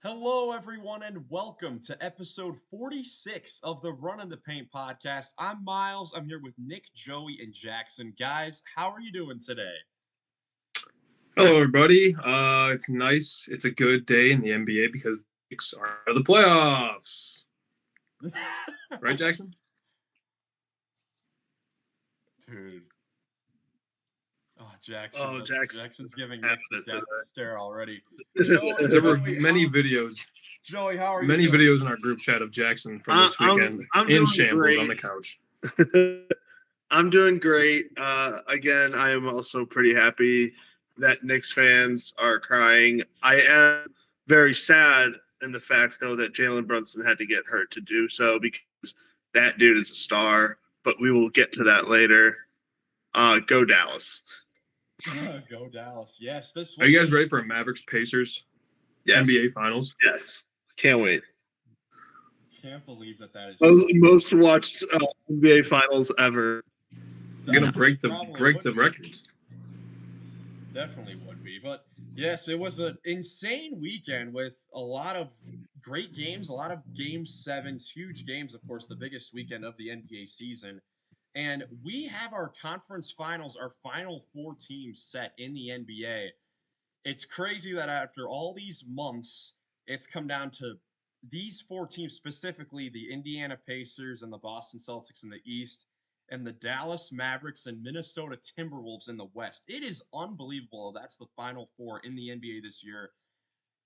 Hello, everyone, and welcome to episode 46 of the Run in the Paint podcast. I'm Miles. I'm here with Nick, Joey, and Jackson. Guys, how are you doing today? Hello, everybody. It's nice. It's a good day in the NBA because the Knicks are out of the playoffs. Right, Jackson? Dude. Oh, Jackson's giving Nick the death stare already. There were many videos. Joey, how are you Many doing? videos in our group chat of Jackson from this weekend I'm in doing shambles great. on the couch. I'm doing great. Again, I am also pretty happy that Knicks fans are crying. I am very sad in the fact, though, that Jalen Brunson had to get hurt to do so because that dude is a star. But we will get to that later. Go Dallas. Go Dallas. Yes, this was. Are you guys ready for Mavericks-Pacers NBA Finals? Yes. Can't wait. Can't believe that is most watched NBA Finals ever. You're gonna break the records. Definitely would be, but yes, it was an insane weekend with a lot of great games, a lot of game sevens, huge games, of course, the biggest weekend of the NBA season. And we have our conference finals, our final four teams set in the NBA. It's crazy that after all these months, it's come down to these four teams, specifically the Indiana Pacers and the Boston Celtics in the East, and the Dallas Mavericks and Minnesota Timberwolves in the West. It is unbelievable. That's the final four in the NBA this year.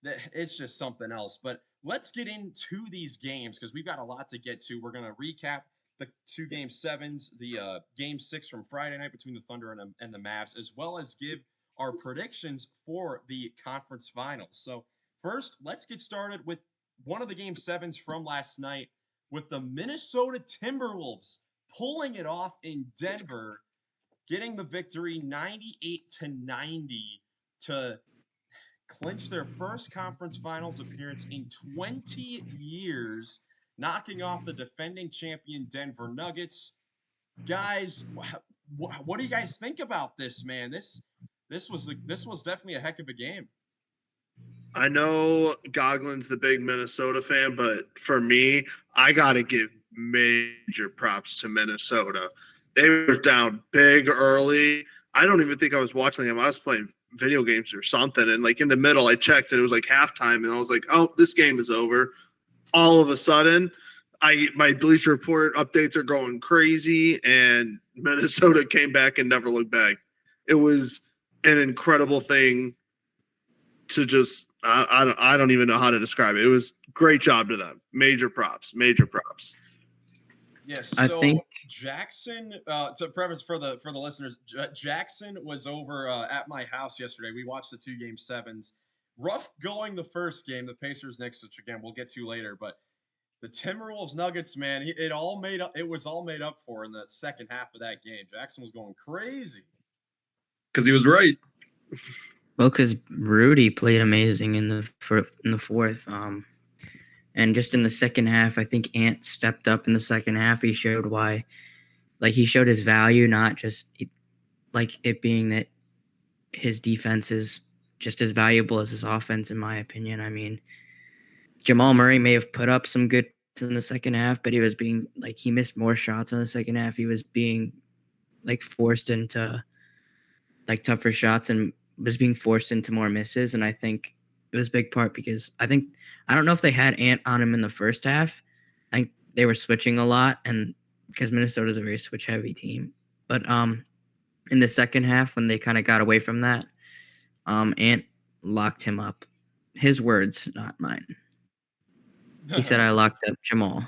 It's just something else. But let's get into these games because we've got a lot to get to. We're going to recap the two game sevens, the game six from Friday night between the Thunder and the Mavs, as well as give our predictions for the conference finals. So first, let's get started with one of the game sevens from last night with the Minnesota Timberwolves pulling it off in Denver, getting the victory 98-90 to clinch their first conference finals appearance in 20 years, knocking off the defending champion Denver Nuggets. Guys, what do you guys think about this, man? This was definitely a heck of a game. I know Goglin's the big Minnesota fan, but for me, I got to give major props to Minnesota. They were down big early. I don't even think I was watching them. I was playing video games or something. And like in the middle, I checked and it was like halftime. And I was like, oh, this game is over. All of a sudden, my Bleacher Report updates are going crazy. And Minnesota came back and never looked back. It was an incredible thing to just I don't even know how to describe it. It was great job to them. Major props. Yes, so I think Jackson. To preface for the listeners, Jackson was over at my house yesterday. We watched the two game sevens. Rough going the first game, the Pacers Knicks, which again we'll get to later. But the Timberwolves Nuggets, man, it was all made up for in the second half of that game. Jackson was going crazy because he was right. Well, because Rudy played amazing in the fourth, and just in the second half, I think Ant stepped up in the second half. He showed why, he showed his value, not just it being that his defense is just as valuable as his offense, in my opinion. I mean, Jamal Murray may have put up some good in the second half, but he was being he missed more shots in the second half. He was being forced into tougher shots and was being forced into more misses, and I think it was a big part because I don't know if they had Ant on him in the first half. I think they were switching a lot, and because Minnesota's a very switch-heavy team. But in the second half, when they kind of got away from that, Ant locked him up. His words, not mine. He said, "I locked up Jamal."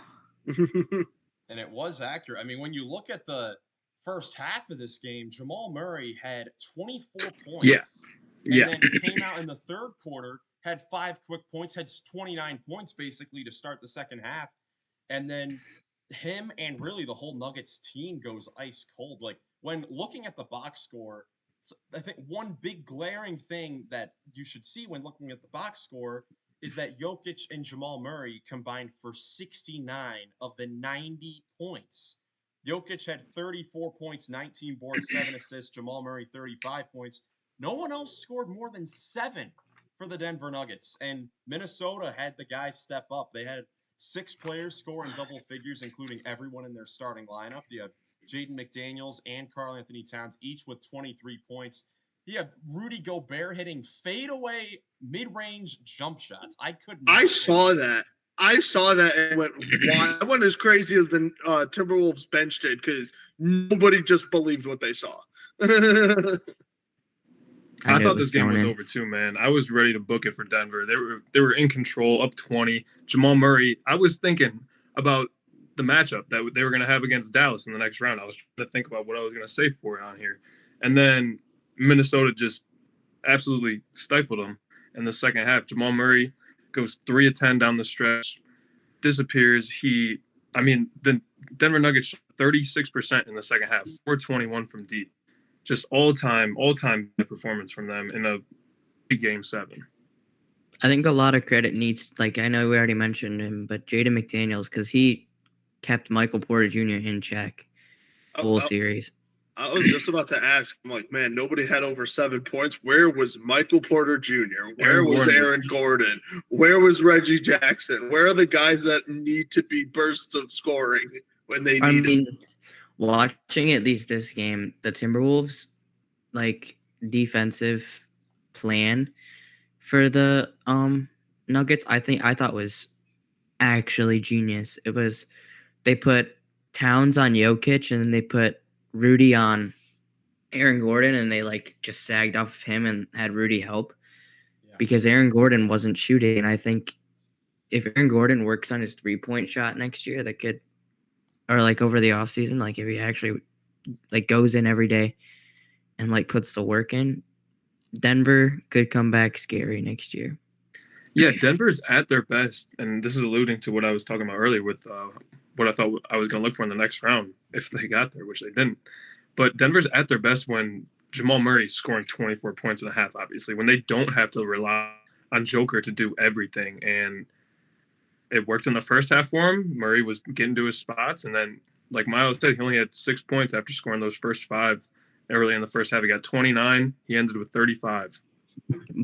And it was accurate. I mean, when you look at the first half of this game, Jamal Murray had 24 points. Yeah. And then came out in the third quarter, had 5 quick points, had 29 points basically to start the second half. And then him and really the whole Nuggets team goes ice cold. When looking at the box score, I think one big glaring thing that you should see when looking at the box score is that Jokic and Jamal Murray combined for 69 of the 90 points. Jokic had 34 points, 19 boards, 7 assists. Jamal Murray, 35 points. No one else scored more than 7 for the Denver Nuggets. And Minnesota had the guys step up. They had 6 players score in double figures, including everyone in their starting lineup. You have Jaden McDaniels and Karl Anthony Towns, each with 23 points. You have Rudy Gobert hitting fadeaway mid-range jump shots. I saw that. And went, wow. That went as crazy as the Timberwolves bench did because nobody just believed what they saw. I thought this game was over too, man. I was ready to book it for Denver. They were in control, up 20. Jamal Murray. I was thinking about the matchup that they were going to have against Dallas in the next round. I was trying to think about what I was going to say for it on here, and then Minnesota just absolutely stifled them in the second half. Jamal Murray goes 3 of 10 down the stretch, disappears. The Denver Nuggets shot 36% in the second half, 421 from deep. Just all-time performance from them in a big Game 7. I think a lot of credit needs, I know we already mentioned him, but Jaden McDaniels, because he kept Michael Porter Jr. in check the whole series. I was just about to ask, I'm like, man, nobody had over 7 points. Where was Michael Porter Jr.? Where was Aaron Gordon? Where was Reggie Jackson? Where are the guys that need to be bursts of scoring when they need it? Watching at least this game, the Timberwolves, defensive plan for the Nuggets, I thought was actually genius. It was, they put Towns on Jokic and then they put Rudy on Aaron Gordon, and they just sagged off of him and had Rudy help because Aaron Gordon wasn't shooting. And I think if Aaron Gordon works on his 3-point shot next year, that could, or over the offseason, if he actually goes in every day and puts the work in, Denver could come back scary next year. Yeah, Denver's at their best, and this is alluding to what I was talking about earlier with what I thought I was going to look for in the next round if they got there, which they didn't. But Denver's at their best when Jamal Murray's scoring 24 points in a half, obviously, when they don't have to rely on Joker to do everything. And it worked in the first half for him. Murray was getting to his spots, and then, like Miles said, he only had 6 points after scoring those first 5 early in the first half. He got 29. He ended with 35.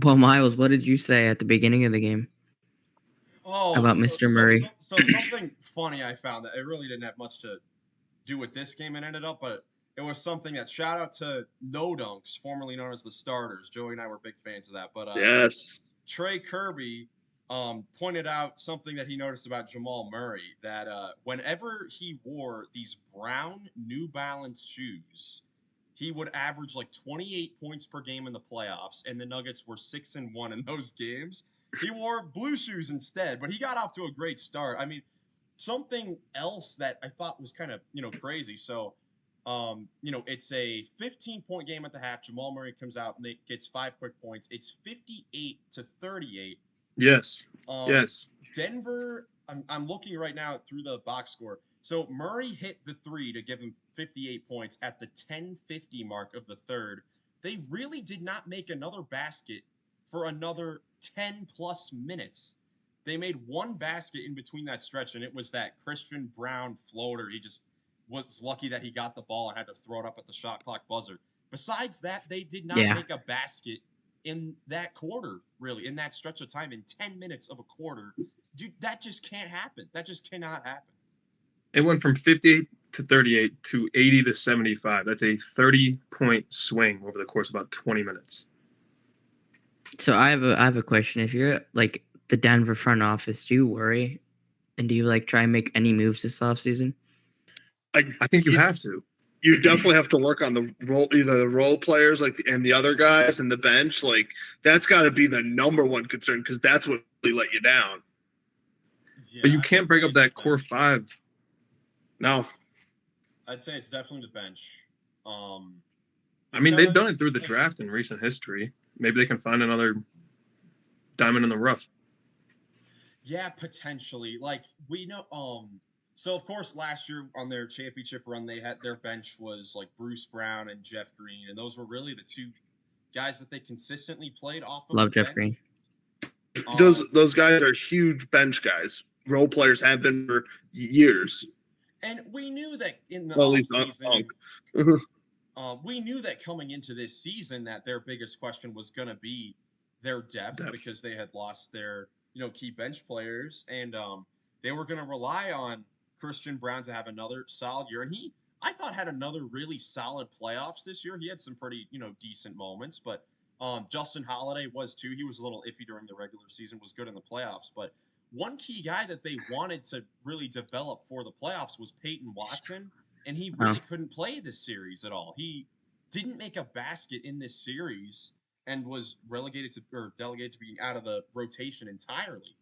Well, Miles, what did you say at the beginning of the game about Mr. Murray? So something funny I found that it really didn't have much to do with this game and ended up, but it was something that, shout out to No Dunks, formerly known as the Starters. Joey and I were big fans of that. But yes, Trey Kirby pointed out something that he noticed about Jamal Murray, that whenever he wore these brown New Balance shoes, he would average 28 points per game in the playoffs, and the Nuggets were 6-1 in those games. He wore blue shoes instead, but he got off to a great start. I mean, something else that I thought was kind of, crazy. So, it's a 15-point game at the half. Jamal Murray comes out and gets 5 quick points. It's 58-38. Yes. Yes. Denver, I'm looking right now through the box score. So Murray hit the 3 to give him 58 points at the 10:50 mark of the third. They really did not make another basket for another 10-plus minutes. They made one basket in between that stretch, and it was that Christian Brown floater. He just was lucky that he got the ball and had to throw it up at the shot clock buzzer. Besides that, they did not make a basket in that quarter, really, in that stretch of time, in 10 minutes of a quarter. Dude, that just can't happen. That just cannot happen. It went from 58-38 to 80-75. That's a 30-point swing over the course of about 20 minutes. So I have a question. If you're the Denver front office, do you worry, and do you try and make any moves this offseason? I think you have to. You definitely have to work on the role, either the role players and the other guys and the bench. That's got to be the number one concern because that's what really let you down. Yeah, but you can't break up that core 5. No. I'd say it's definitely the bench. They've done it through the draft in recent history. Maybe they can find another diamond in the rough. Yeah, potentially. We know. So of course, last year on their championship run, they had their bench was Bruce Brown and Jeff Green, and those were really the 2 guys that they consistently played off of. Love the Jeff bench. Green. Those guys are huge bench guys. Role players have been for years. And we knew that in the offseason, we knew that coming into this season that their biggest question was going to be their depth because they had lost their key bench players, and they were going to rely on Christian Brown to have another solid year. And I thought, had another really solid playoffs this year. He had some pretty decent moments, but Justin Holiday was too. He was a little iffy during the regular season, was good in the playoffs, but one key guy that they wanted to really develop for the playoffs was Peyton Watson, and he really couldn't play this series at all. He didn't make a basket in this series and was delegated to being out of the rotation entirely.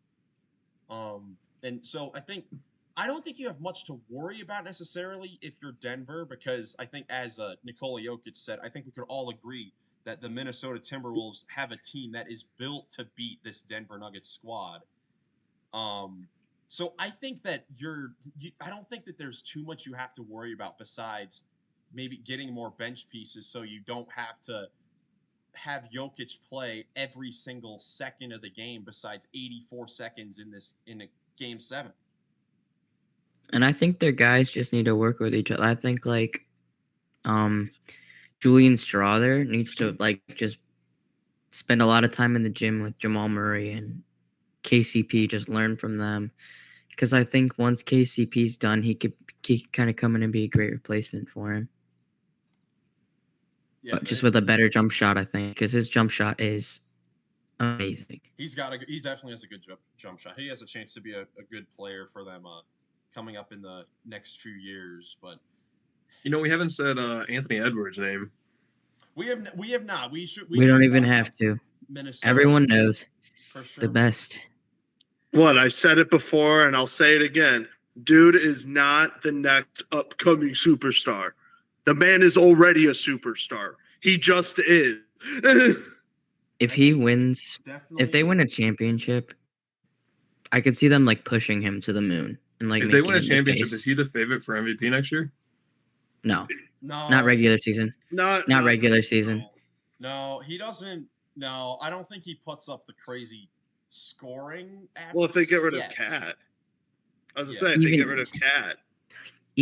And so I don't think you have much to worry about necessarily if you're Denver, because I think, as Nikola Jokic said, I think we could all agree that the Minnesota Timberwolves have a team that is built to beat this Denver Nuggets squad. So I think that I don't think that there's too much you have to worry about besides maybe getting more bench pieces so you don't have to have Jokic play every single second of the game besides 84 seconds in a game 7. And I think their guys just need to work with each other. I think Julian Strother needs to just spend a lot of time in the gym with Jamal Murray and KCP, just learn from them. Because I think once KCP's done, he could kind of come in and be a great replacement for him. Yeah, but just with a better jump shot, I think, because his jump shot is amazing. He definitely has a good jump shot. He has a chance to be a good player for them coming up in the next few years. But we haven't said Anthony Edwards' name. We have not. We should. We don't even have to. Minnesota. Everyone knows. For sure. The best. What, I said it before and I'll say it again. Dude is not the next upcoming superstar. The man is already a superstar. He just is. If he wins, if they win a championship, I could see them pushing him to the moon. And if they win a championship, is he the favorite for MVP next year? No, not regular season. Not regular season. No, he doesn't. No, I don't think he puts up the crazy scoring average. Well, if they get rid of Cat. I was going to say, if they get rid of Cat.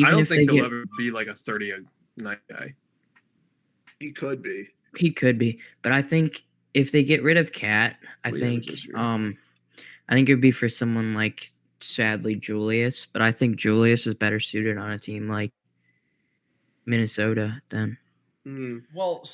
I don't think he'll ever be a 30-a-night guy. He could be. But I think if they get rid of Cat, I think it would be for someone sadly, Julius. But I think Julius is better suited on a team like Minnesota than. Well,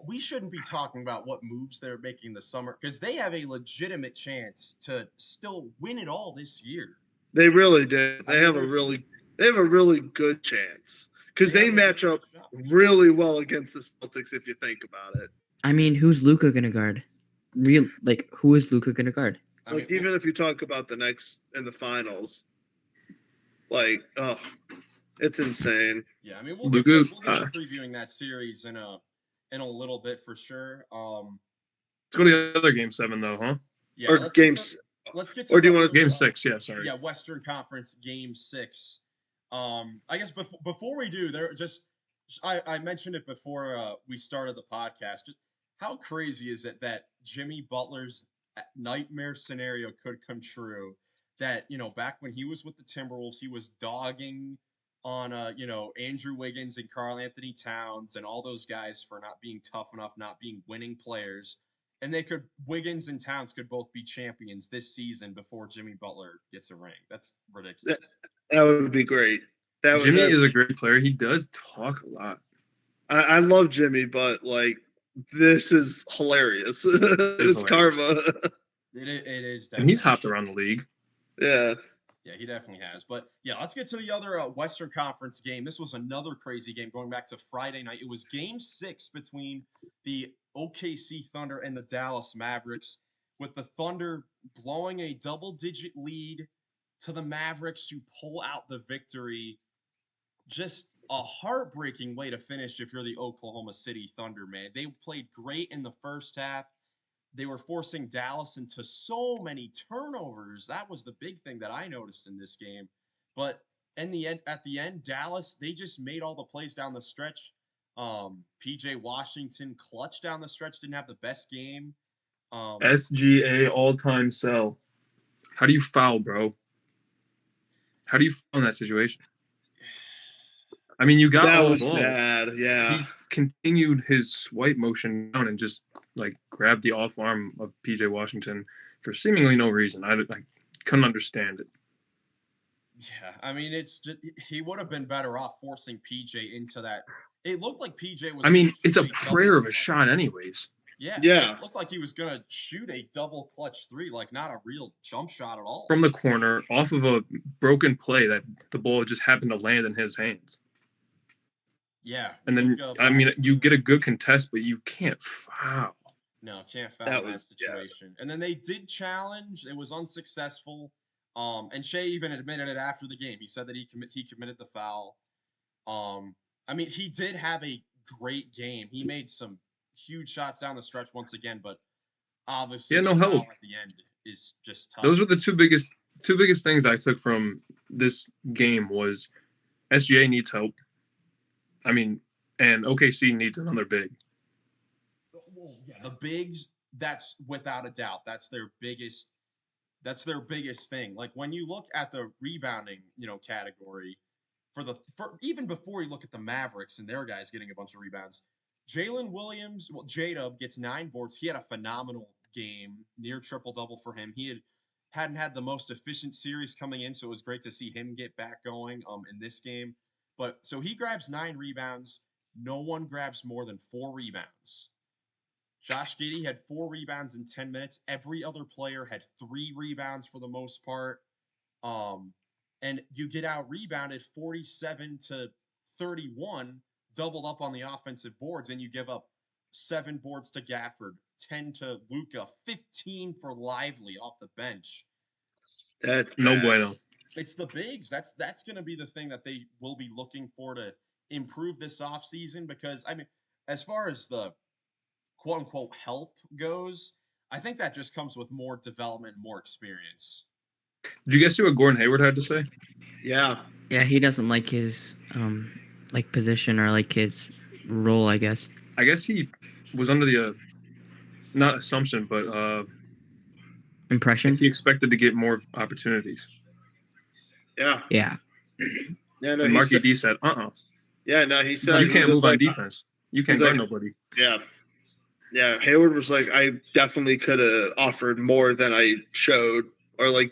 we shouldn't be talking about what moves they're making this summer, because they have a legitimate chance to still win it all this year. They really do. They have a really good chance, because they match up really well against the Celtics if you think about it. I mean, who's Luka gonna guard? Who is Luka gonna guard? Even if you talk about the next in the finals, it's insane. Yeah, I mean, we'll get to previewing that series in a little bit for sure. Let's go to the other game 7 though, huh? Yeah, or let's get to. Or do you want game 6? Yeah, sorry. Yeah, Western Conference game 6. I guess before we do, I mentioned it before we started the podcast. Just how crazy is it that Jimmy Butler's nightmare scenario could come true? That back when he was with the Timberwolves, he was dogging on Andrew Wiggins and Karl Anthony Towns and all those guys for not being tough enough, not being winning players. And Wiggins and Towns could both be champions this season before Jimmy Butler gets a ring. That's ridiculous. That would be great. Jimmy is a great player. He does talk a lot. I love Jimmy, but this is hilarious. It's karma. It is. And he's hopped around the league. Yeah. Yeah, he definitely has. But yeah, let's get to the other Western Conference game. This was another crazy game going back to Friday night. It was game 6 between the OKC Thunder and the Dallas Mavericks, with the Thunder blowing a double-digit lead to the Mavericks, who pull out the victory. Just a heartbreaking way to finish if you're the Oklahoma City Thunder, man. They played great in the first half. They were forcing Dallas into so many turnovers. That was the big thing that I noticed in this game. But at the end, Dallas, they just made all the plays down the stretch. PJ Washington clutch down the stretch, didn't have the best game. SGA all-time sell. How do you foul, bro? How do you foul in that situation? I mean, you got That all was ball. bad. Yeah. He continued his swipe motion down and just like grabbed the off arm of PJ Washington for seemingly no reason. I couldn't understand it. Yeah, I mean, it's just he would have been better off forcing PJ into that. It looked like PJ was. I mean, it's a shoot prayer of a double shot, anyways. Yeah. It looked like he was gonna shoot a double clutch three, like not a real jump shot at all. From the corner, off of a broken play that the ball just happened to land in his hands. Yeah, And then, I mean, you get a good contest, but you can't foul. No, can't foul that situation. And then they did challenge. It was unsuccessful. And Shea even admitted it after the game. He said that he committed the foul. I mean, he did have a great game. He made some huge shots down the stretch once again, but obviously no help at the end is just tough. Those were the two biggest things I took from this game was SGA needs help. I mean, and OKC needs another big. Well, yeah, the bigs, that's without a doubt. That's their biggest thing. Like when you look at the rebounding, category for even before you look at the Mavericks and their guys getting a bunch of rebounds, Jalen Williams, J-Dub gets 9 boards. He had a phenomenal game, near triple-double for him. He hadn't had the most efficient series coming in, so it was great to see him get back going in this game. But so he grabs 9 rebounds. No one grabs more than 4 rebounds. Josh Giddey had 4 rebounds in 10 minutes. Every other player had 3 rebounds for the most part. And you get out rebounded 47-31, doubled up on the offensive boards, and you give up 7 boards to Gafford, 10 to Luka, 15 for Lively off the bench. That's no bueno. It's the bigs. That's going to be the thing that they will be looking for to improve this offseason, because, I mean, as far as the quote-unquote help goes, I think that just comes with more development and more experience. Did you guys see what Gordon Hayward had to say? Yeah. Yeah, he doesn't like his position or like his role, I guess. I guess he was under the not assumption, but impression. He expected to get more opportunities. Yeah. Yeah. Yeah. No. And Marky D said, Yeah. No. He said you can't move on defense. You can't guard nobody. Yeah. Yeah. Hayward was like, I definitely could have offered more than I showed, or I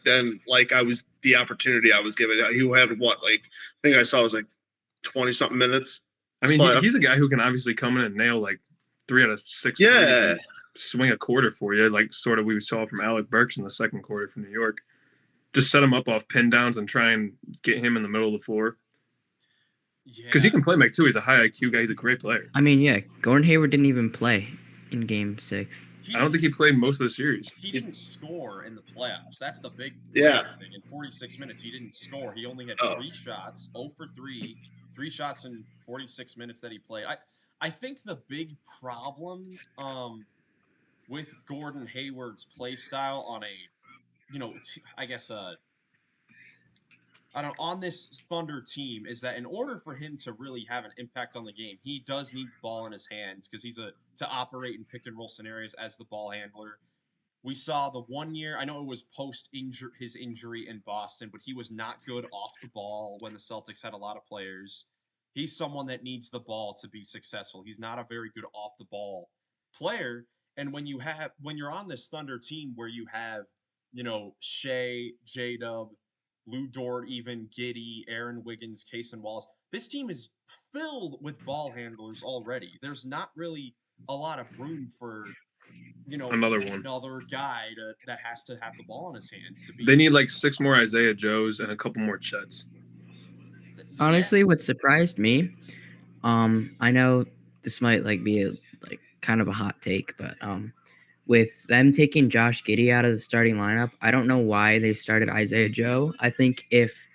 was the opportunity I was given. He had what? I think I saw it was 20-something minutes. I mean, he's a guy who can obviously come in and nail 3 out of 6. Yeah. Swing a quarter for you, sort of we saw from Alec Burks in the second quarter from New York. Just set him up off pin downs and try and get him in the middle of the floor. Yeah. Because he can play make too. He's a high IQ guy. He's a great player. I mean, yeah, Gordon Hayward didn't even play in Game 6. I don't think he played most of the series. He didn't score in the playoffs. That's the big thing. In 46 minutes, he didn't score. He only had 3 shots, 0 for 3, 3 shots in 46 minutes that he played. I think the big problem with Gordon Hayward's play style on on this Thunder team is that in order for him to really have an impact on the game, he does need the ball in his hands because to operate in pick and roll scenarios as the ball handler. We saw the 1 year, I know it was post his injury in Boston, but he was not good off the ball when the Celtics had a lot of players. He's someone that needs the ball to be successful. He's not a very good off the ball player. And when you're on this Thunder team where you have, Shea, J-Dub, Lou Dort, even Giddey, Aaron Wiggins, Cason Wallace, this team is filled with ball handlers already. There's not really a lot of room for, another guy that has to have the ball in his hands to be. They need 6 more Isaiah Joes and a couple more Chets. Honestly, what surprised me, I know this might be kind of a hot take, but with them taking Josh Giddey out of the starting lineup, I don't know why they started Isaiah Joe. I think if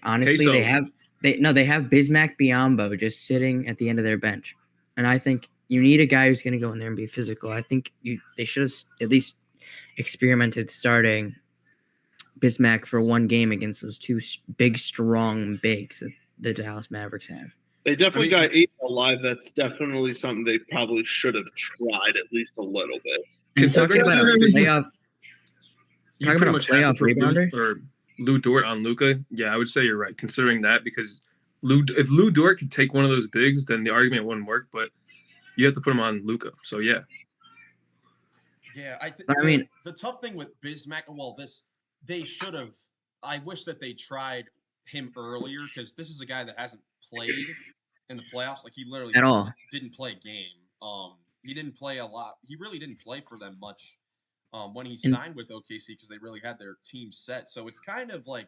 honestly Queso. they have Bismack Biyombo just sitting at the end of their bench. And I think you need a guy who's going to go in there and be physical. I think they should have at least experimented starting Bismack for 1 game against those 2 big, strong bigs that the Dallas Mavericks have. They definitely got 8 alive. That's definitely something they probably should have tried at least a little bit. Talking about a playoff rebounder or Lou Dort on Luka. Yeah, I would say you're right. Considering that, because If Lou Dort could take one of those bigs, then the argument wouldn't work. But you have to put him on Luka. So yeah, Yeah, I mean, the tough thing with Bismack, well, they should have. I wish that they tried him earlier because this is a guy that hasn't played in the playoffs. Like he literally at all. didn't play a game. He didn't play a lot. He really didn't play for them much when he And signed with OKC because they really had their team set. So it's kind of like,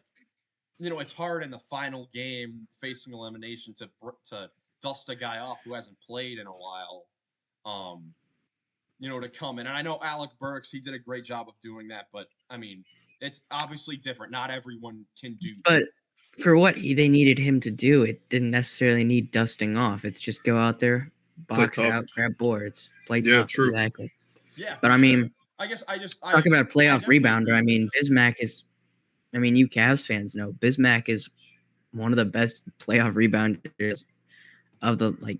it's hard in the final game facing elimination to dust a guy off who hasn't played in a while. To come in. And I know Alec Burks, he did a great job of doing that, but I mean, it's obviously different. Not everyone can do that. But for what they needed him to do, it didn't necessarily need dusting off. It's just go out there, box tough. out, grab boards, play Yeah, tough. true. Exactly. Yeah, But I sure. mean, I guess I talk about playoff definitely rebounder. agree I with mean, Bismack is. I mean, you Cavs fans know Bismack is one of the best playoff rebounders of the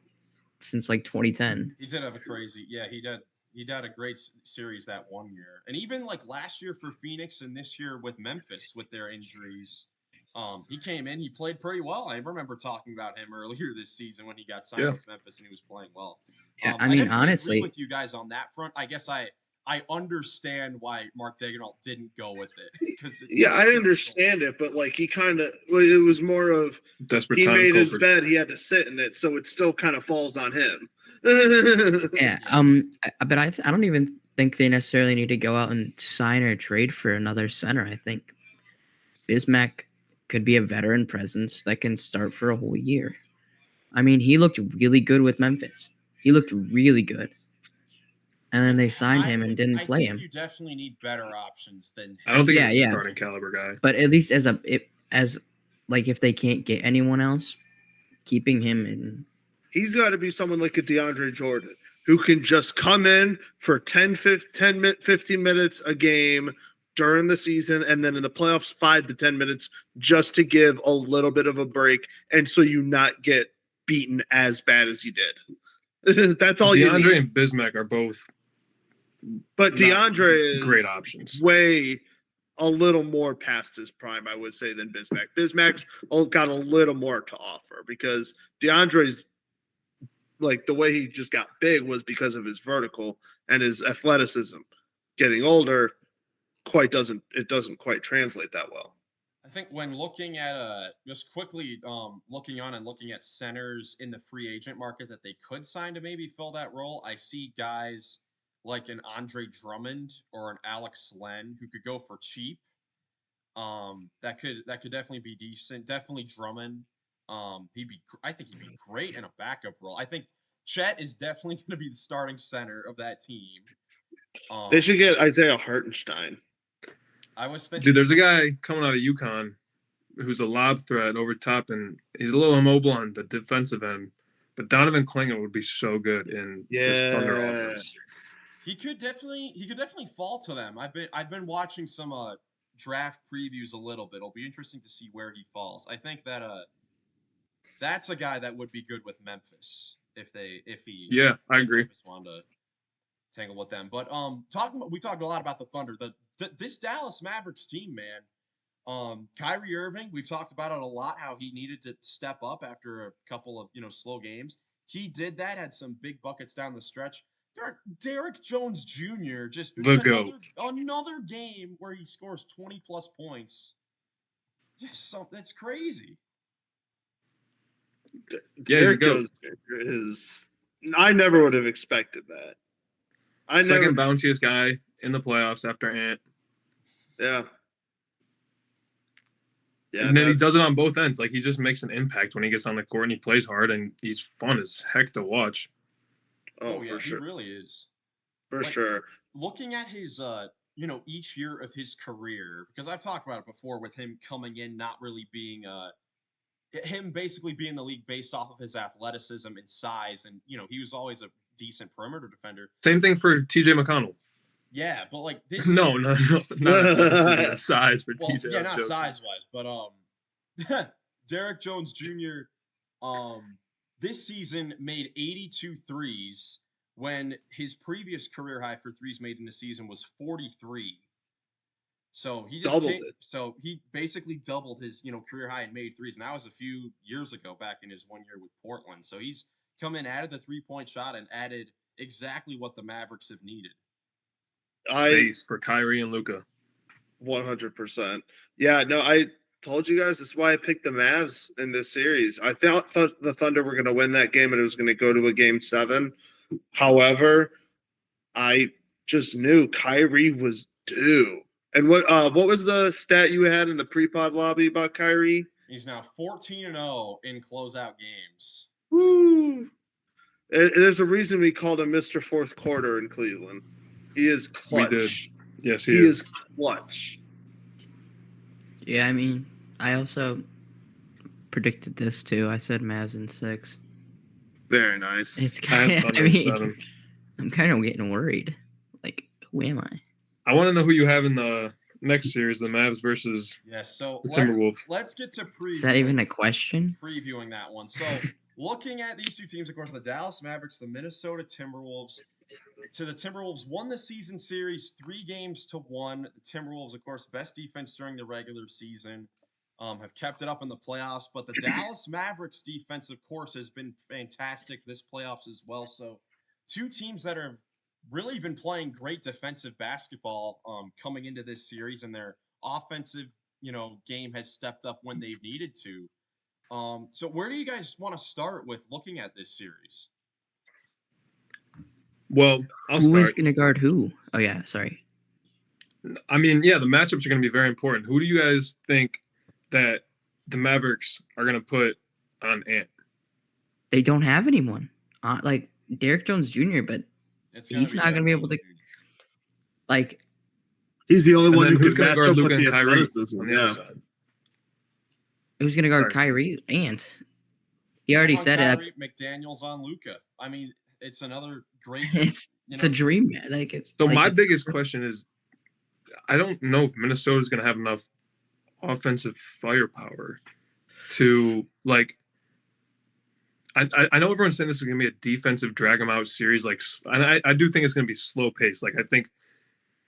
since 2010. He did have a crazy. Yeah, he did. He did a great series that one year, and even like last year for Phoenix, and this year with Memphis with their injuries. He came in. He played pretty well. I remember talking about him earlier this season when he got signed with Memphis, and he was playing well. Yeah, I I mean, definitely honestly, agree with you guys on that front. I guess I understand why Mark Daigneault didn't go with it because I understand it, but like it was more of desperate he time. made his bed, he had to sit in it, so it still kind of falls on him. yeah. But I don't even think they necessarily need to go out and sign or trade for another center. I think Bismack could be a veteran presence that can start for a whole year. I mean, he looked really good with Memphis. He looked really good. And then they signed him and didn't play him. You definitely need better options than him. I don't think he's a starting caliber guy. But at least as if they can't get anyone else, keeping him in. He's got to be someone like a DeAndre Jordan who can just come in for 15 minutes a game during the season, and then in the playoffs 5 to 10 minutes just to give a little bit of a break, and so you not get beaten as bad as you did. That's all you need. DeAndre and Bismack are both, but DeAndre is great options. Way a little more past his prime, I would say, than Bismack. Bismack's got a little more to offer because DeAndre's like the way he just got big was because of his vertical and his athleticism. Getting older doesn't quite translate that well. I think when looking at just quickly looking at centers in the free agent market that they could sign to maybe fill that role, I see guys like an Andre Drummond or an Alex Len who could go for cheap. That could definitely be decent. Definitely Drummond. I think he'd be great in a backup role. I think Chet is definitely going to be the starting center of that team. They should get Isaiah Hartenstein. I was thinking, dude, there's a guy coming out of UConn who's a lob threat over top, and he's a little immobile on the defensive end. But Donovan Clingan would be so good in this Thunder offense. He could definitely fall to them. I've been watching some draft previews a little bit. It'll be interesting to see where he falls. I think that that's a guy that would be good with Memphis if he. Yeah, I agree. Memphis wanted to tangle with them, but we talked a lot about the Thunder. This Dallas Mavericks team, man. Kyrie Irving, we've talked about it a lot. How he needed to step up after a couple of slow games. He did that. Had some big buckets down the stretch. Derek Jones Jr. just another game where he scores 20 plus points. Just that's crazy. Derek Jones is. I never would have expected that. Second bounciest guy in the playoffs after Ant. Yeah. Yeah, and then he does it on both ends. Like he just makes an impact when he gets on the court and he plays hard and he's fun as heck to watch. Oh yeah, for sure. He really is. For sure. Looking at his each year of his career, because I've talked about it before with him coming in not really being him basically being the league based off of his athleticism and size, and he was always a decent perimeter defender. Same thing for TJ McConnell. Yeah, but like this. No, not size for TJ. Yeah, not size wise, but Derek Jones Jr. This season made 82 threes when his previous career high for threes made in the season was 43. So he just Doubled came, it. so he basically doubled his, career high in made threes. And that was a few years ago back in his 1 year with Portland. So he's come in, added the 3-point shot, and added exactly what the Mavericks have needed. Space for Kyrie and Luka. 100%. Yeah, no, I told you guys that's why I picked the Mavs in this series. I thought the Thunder were going to win that game and it was going to go to a game 7. However, I just knew Kyrie was due. And what was the stat you had in the pre-pod lobby about Kyrie? He's now 14-0 in closeout games. Woo! There's a reason we called him Mr. Fourth Quarter in Cleveland. He is clutch. We did. Yes, he is clutch. Yeah, I mean, I also predicted this too. I said Mavs in 6. Very nice. It's kind of, I mean, I'm kind of getting worried. Like, who am I? I want to know who you have in the next series, the Mavs versus so the Timberwolves. Let's get to preview. Is that even a question? Previewing that one. So looking at these two teams, of course, the Dallas Mavericks, the Minnesota Timberwolves. So the Timberwolves won the season series 3-1. The Timberwolves, of course, best defense during the regular season, have kept it up in the playoffs. But the Dallas Mavericks defense, of course, has been fantastic this playoffs as well. So two teams that have really been playing great defensive basketball coming into this series, and their offensive, game has stepped up when they've needed to. So where do you guys want to start with looking at this series? Well, Who is going to guard who? Oh, yeah, sorry. I mean, yeah, the matchups are going to be very important. Who do you guys think that the Mavericks are going to put on Ant? They don't have anyone. Like Derrick Jones Jr., but he's not going to be able to. Like, he's the only one who who's can going to match guard up Luka with and the Kyrie athleticism. on the other side? Who's going to guard Kyrie? Ant. He already said Kyrie, McDaniels on Luka. I mean, it's another great. It's a dream, man. Like it's. So like my biggest question is, I don't know if Minnesota's going to have enough offensive firepower to like. I know everyone's saying this is going to be a defensive drag them out series, and I do think it's going to be slow paced. Like I think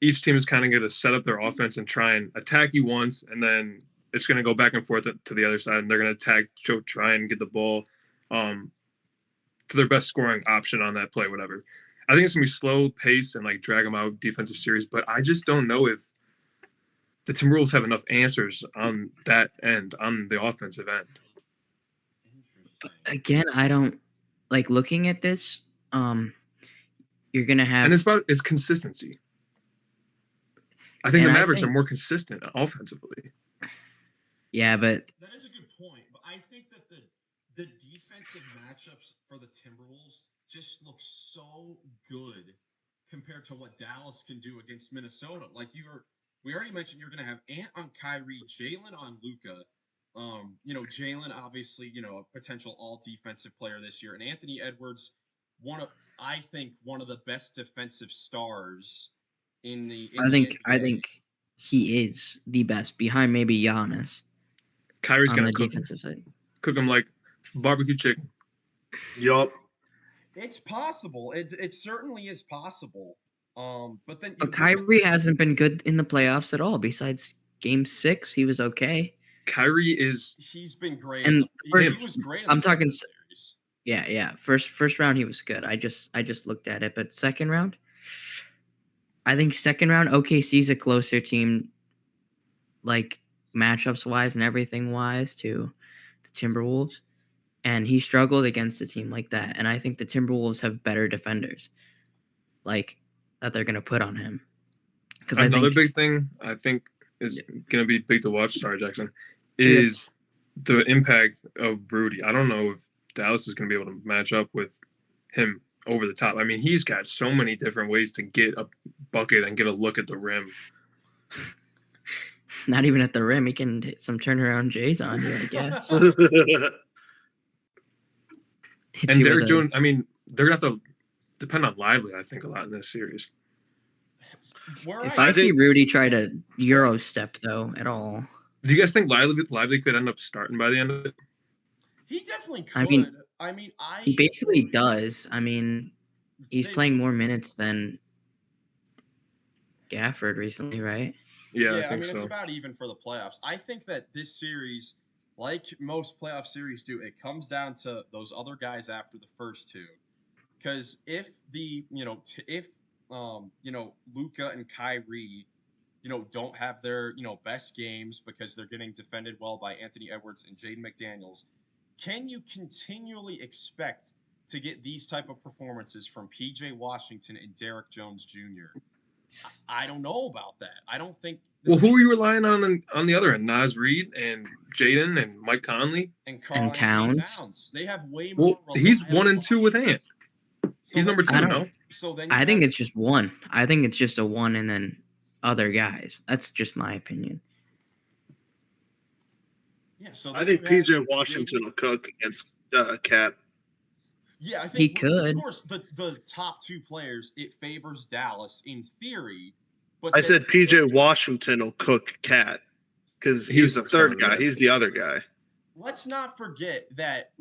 each team is kind of going to set up their offense and try and attack you once, and then it's going to go back and forth to the other side, and they're going to attack, try and get the ball to their best scoring option on that play, whatever. I think it's going to be slow pace and like drag them out defensive series, but I just don't know if the Timberwolves have enough answers on that end, on the offensive end. Again, I don't like looking at this. You're going to have. And it's consistency. I think the Mavericks are more consistent offensively. Yeah, but that is a good point. But I think that the defensive matchups for the Timberwolves just look so good compared to what Dallas can do against Minnesota. Like we already mentioned, you're going to have Ant on Kyrie, Jalen on Luka. Jalen obviously, a potential all defensive player this year, and Anthony Edwards, I think one of the best defensive stars in the. I think he is the best behind maybe Giannis. Kyrie's going to defensive side. Cook him like barbecue chicken. Yup. It's possible. It certainly is possible. But Kyrie hasn't been good in the playoffs at all. Besides Game 6, he was okay. He's been great. And he was great. I'm talking. Series. Yeah. First round he was good. I just looked at it, but second round, I think second round OKC's a closer team, like matchups wise and everything wise to the Timberwolves, and he struggled against a team like that. And I think the Timberwolves have better defenders, like that they're gonna put on him. Because another big thing I think is gonna be big to watch. Sorry, Jackson. Is the impact of Rudy. I don't know if Dallas is going to be able to match up with him over the top. I mean, he's got so many different ways to get a bucket and get a look at the rim. Not even at the rim. He can hit some turnaround J's on you, I guess. And Derrick Jones, I mean, they're going to have to depend on Lively, I think, a lot in this series. If I see Rudy try to Euro step, though, at all. Do you guys think Lively could end up starting by the end of it? He definitely could. He basically does. I mean, he's playing more minutes than Gafford recently, right? Yeah, I Yeah, I think mean, it's so. about even for the playoffs. I think that this series, like most playoff series do, it comes down to those other guys after the first two. Because if Luca and Kyrie, don't have their, best games because they're getting defended well by Anthony Edwards and Jaden McDaniels, can you continually expect to get these type of performances from PJ Washington and Derek Jones Jr.? I don't know about that. I don't think Well, who are you relying on the other end? Nas Reed and Jaden and Mike Conley? and And Karl Anthony Towns. Towns. They have way more Well, he's 1 and reliable 2 with Ant. So He's then number you 2, I don't- no? So then I think it's just one. I think it's just a one and then other guys. That's just my opinion. So I then think you have PJ Washington will cook against Cat. Yeah, I He think could. Of course, the top two players, it favors Dallas in theory, but I then- said PJ Washington will cook Cat because he's the third guy. He's the other guy. Let's not forget that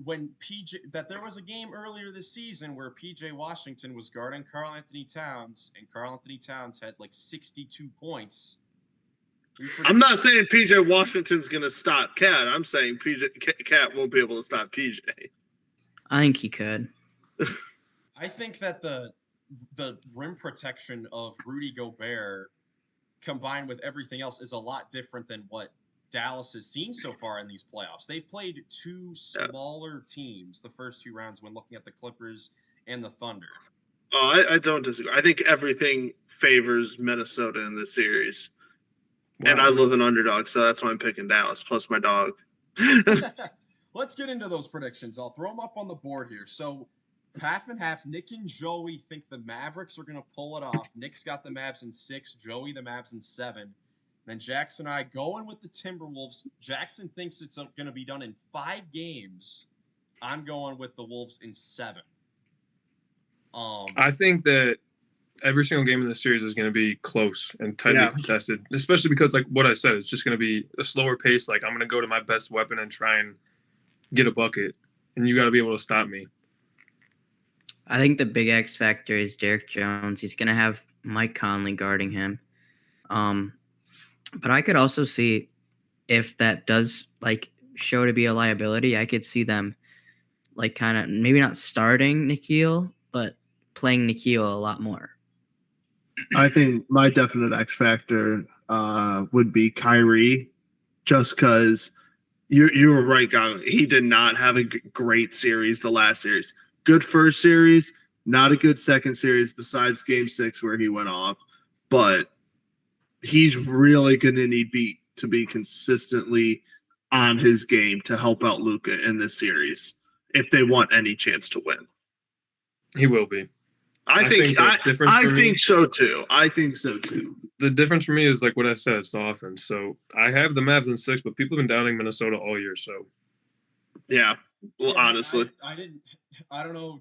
that there was a game earlier this season where PJ Washington was guarding Karl Anthony Towns, and Karl Anthony Towns had like 62 points. I'm not saying PJ Washington's going to stop Cat. I'm saying Cat won't be able to stop PJ. I think he could. I think that the rim protection of Rudy Gobert combined with everything else is a lot different than what Dallas has seen so far in these playoffs. They've played two smaller teams the first two rounds when looking at the Clippers and the Thunder. Oh, I don't disagree. I think everything favors Minnesota in this series. Wow. And I live an underdog, so that's why I'm picking Dallas, plus my dog. Let's get into those predictions. I'll throw them up on the board here. So, half and half, Nick and Joey think the Mavericks are going to pull it off. Nick's got the Mavs in 6, Joey the Mavs in 7. Then Jackson and I going with the Timberwolves. Jackson thinks it's going to be done in 5 games. I'm going with the Wolves in 7. I think that every single game in the series is going to be close and tightly contested, especially because, like what I said, it's just going to be a slower pace. Like, I'm going to go to my best weapon and try and get a bucket, and you got to be able to stop me. I think the big X factor is Derek Jones. He's going to have Mike Conley guarding him. But I could also see if that does show to be a liability, I could see them kind of maybe not starting Nikhil, but playing Nikhil a lot more. I think my definite X factor would be Kyrie, just because you were right, guy. He did not have a great series the last series. Good first series, not a good second series besides Game 6 where he went off. But he's really going to need to be consistently on his game to help out Luka in this series if they want any chance to win. He will be. I think so too. I think so too. The difference for me is like what I said, it's the offense. So I have the Mavs in 6, but people have been doubting Minnesota all year. So yeah, well, honestly, I don't know.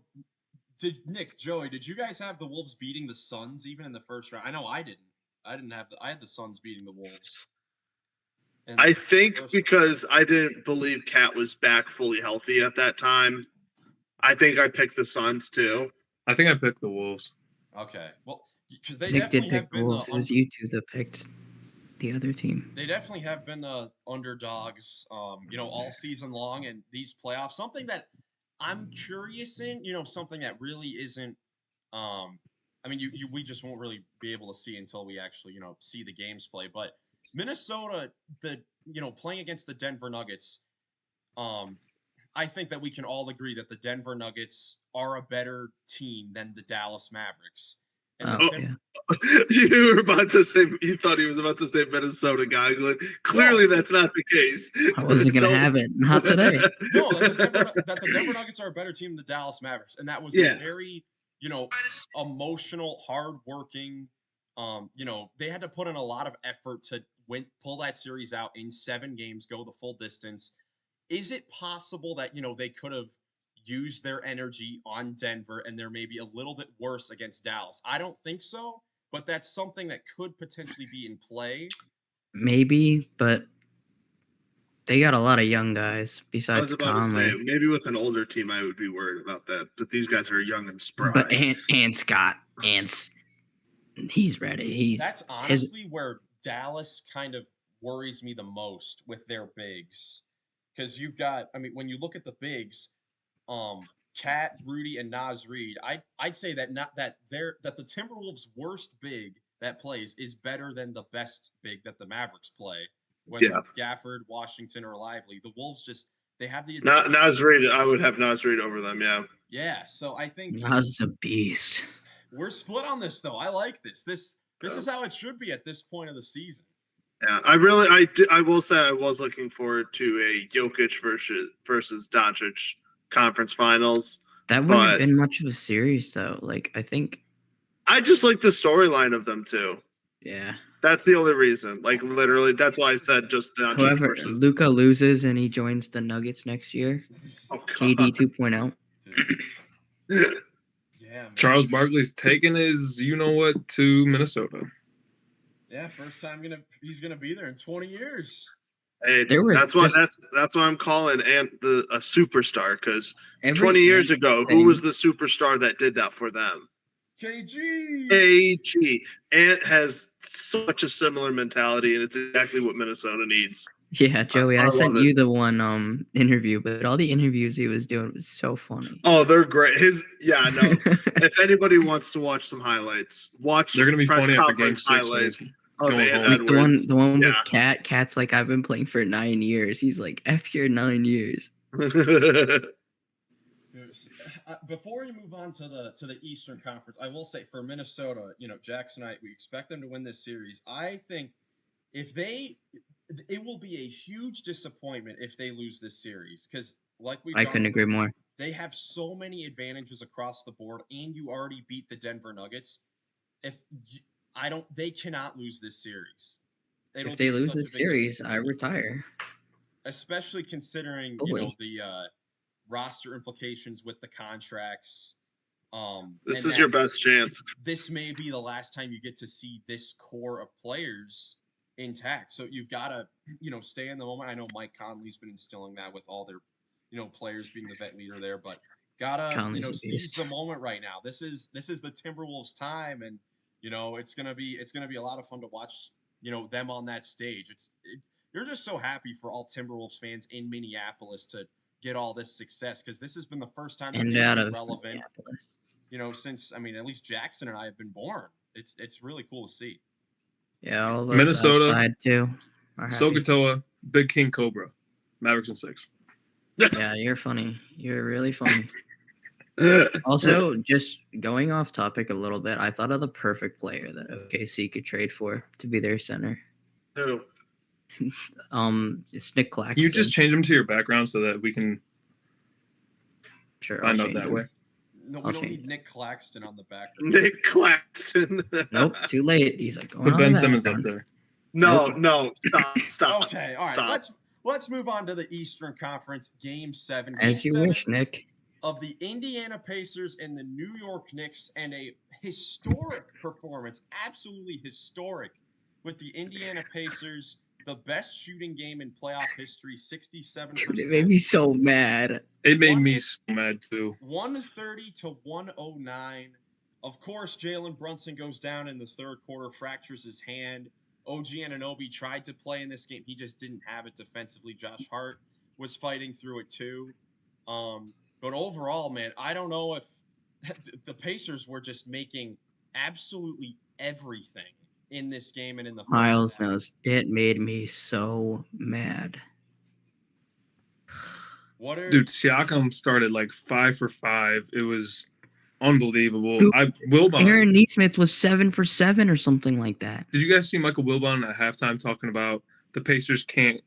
Joey, did you guys have the Wolves beating the Suns even in the first round? I know I didn't. I had the Suns beating the Wolves. I think because I didn't believe Cat was back fully healthy at that time. I think I picked the Suns too. I think I picked the Wolves. Okay, well, because they Nick definitely did pick have been Wolves. It was you two that picked the other team. They definitely have been the underdogs, all season long, and these playoffs. Something that I'm curious in, something that really isn't. We just won't really be able to see until we actually, see the games play. But Minnesota, playing against the Denver Nuggets, I think that we can all agree that the Denver Nuggets are a better team than the Dallas Mavericks. And you were about to say, you thought he was about to say Minnesota, Goglin. Clearly, that's not the case. I wasn't going to have it. Not today. No, that the Denver Nuggets are a better team than the Dallas Mavericks. And that was a very, emotional, hardworking, they had to put in a lot of effort to pull that series out in 7 games, go the full distance. Is it possible that, they could have used their energy on Denver and they're maybe a little bit worse against Dallas? I don't think so, but that's something that could potentially be in play. Maybe, but they got a lot of young guys besides I was about Conley. to say, maybe with an older team, I would be worried about that. But these guys are young and spry. But Ant's he's ready. That's honestly where Dallas kind of worries me the most with their bigs. Because you've got, I mean, when you look at the bigs, Cat, Rudy, and Naz Reid, I'd say that not that that the Timberwolves' worst big that plays is better than the best big that the Mavericks play, whether Yeah. it's Gafford, Washington, or Lively. The Wolves just they have the Naz Reid, I would have Naz Reid over them. Yeah. yeah. So I think Nas a beast. we're split on this though. I like this. This is how it should be at this point of the season. Yeah, I will say I was looking forward to a Jokic versus Doncic conference finals. That wouldn't have been much of a series though. Like I think I just like the storyline of them too. yeah. That's the only reason. Like literally, that's why I said just Doncic Whoever versus Luka loses and he joins the Nuggets next year, KD 2.0. Dude. Yeah, man. Charles Barkley's taking his what to Minnesota. Yeah, first time he's gonna be there in 20 years. Hey, that's why I'm calling a superstar, because 20 years ago, who was the superstar that did that for them? KG. Ant has such a similar mentality, and it's exactly what Minnesota needs. Yeah, Joey, I sent you the one interview, but all the interviews he was doing was so funny. Oh, they're great. If anybody wants to watch some highlights, they're gonna be funny after game 6 highlights. Like the one with Cat. Cat's like, I've been playing for 9 years. He's like, F your 9 years. Dude, before we move on to the Eastern Conference, I will say for Minnesota, Jackson and I, we expect them to win this series. I think it will be a huge disappointment if they lose this series, because I couldn't agree more. They have so many advantages across the board, and you already beat the Denver Nuggets. They cannot lose this series. If they lose this series, I retire. Especially considering the roster implications with the contracts. This is your best chance. This may be the last time you get to see this core of players intact. So you've got to, stay in the moment. I know Mike Conley's been instilling that with all their, players being the vet leader there, but gotta, seize the moment right now. This is the Timberwolves' time, and it's gonna be a lot of fun to watch, them on that stage. You're just so happy for all Timberwolves fans in Minneapolis to get all this success, because this has been the first time they've been relevant. Since at least Jackson and I have been born. It's really cool to see. Yeah, all of us Minnesota outside too. Sokotoa, Big King Cobra, Mavericks in 6. Yeah, you're funny. You're really funny. Also, just going off topic a little bit, I thought of the perfect player that OKC could trade for to be their center. Who? It's Nick Claxton. Can you just change them to your background so that we can find out that way? No, we don't need Nick Claxton on the background. Nick Claxton. Nope, too late. He's like, put Ben Simmons up there. No, stop. Okay, all right. Stop. Let's move on to the Eastern Conference Game 7. As you wish, Nick. Of the Indiana Pacers and the New York Knicks, and a historic performance, absolutely historic, with the Indiana Pacers, the best shooting game in playoff history, 67%. It made me so mad. It made me so mad too. 130 to 109. Of course, Jalen Brunson goes down in the third quarter, fractures his hand. OG Anunoby tried to play in this game. He just didn't have it defensively. Josh Hart was fighting through it too. But overall, man, I don't know if the Pacers were just making absolutely everything in this game and in the Miles knows. It made me so mad. Dude, Siakam started like 5 for 5. It was unbelievable. Dude, Wilbon. Aaron Nesmith was 7 for 7 or something like that. Did you guys see Michael Wilbon at halftime talking about the Pacers can't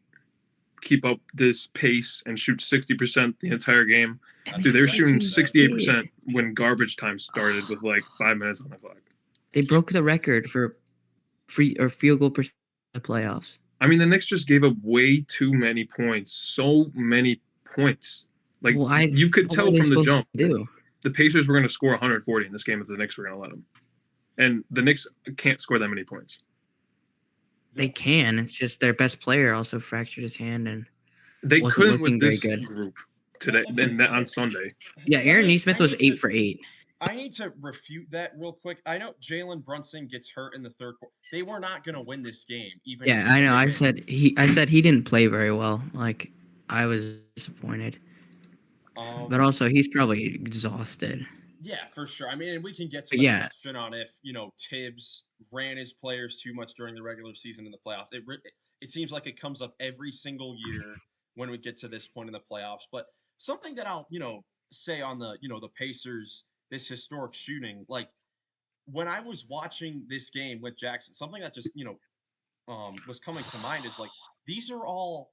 keep up this pace and shoot 60% the entire game? Dude, they were shooting 68% when garbage time started with like 5 minutes on the clock. They broke the record for free or field goal percent in the playoffs. I mean, the Knicks just gave up way too many points. So many points. Like, you could tell from the jump. The Pacers were going to score 140 in this game if the Knicks were going to let them. And the Knicks can't score that many points. They can. It's just their best player also fractured his hand, and they couldn't with this group today on Sunday. Yeah, Aaron Nesmith was 8 for 8. I need to refute that real quick. I know Jalen Brunson gets hurt in the third quarter. They were not going to win this game, even Yeah, if I he know. didn't. I said he didn't play very well. Like I was disappointed, but Um, also he's probably exhausted. yeah, for sure. I mean, and we can get to But the yeah, question on if Tibbs ran his players too much during the regular season in the playoffs. It seems like it comes up every single year when we get to this point in the playoffs. But something that I'll say on the Pacers, this historic shooting, like when I was watching this game with Jackson, something that just was coming to mind is like these are all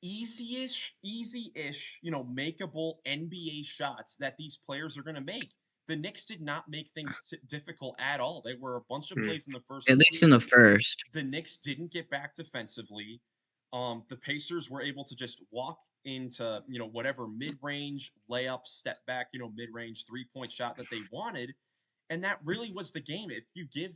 easy-ish, makeable NBA shots that these players are going to make. The Knicks did not make things difficult at all. They were a bunch of Hmm. plays in the first at least quarter. in the first. The Knicks didn't get back defensively. The Pacers were able to just walk into, whatever mid-range layup, step back, mid-range three-point shot that they wanted. And that really was the game. If you give,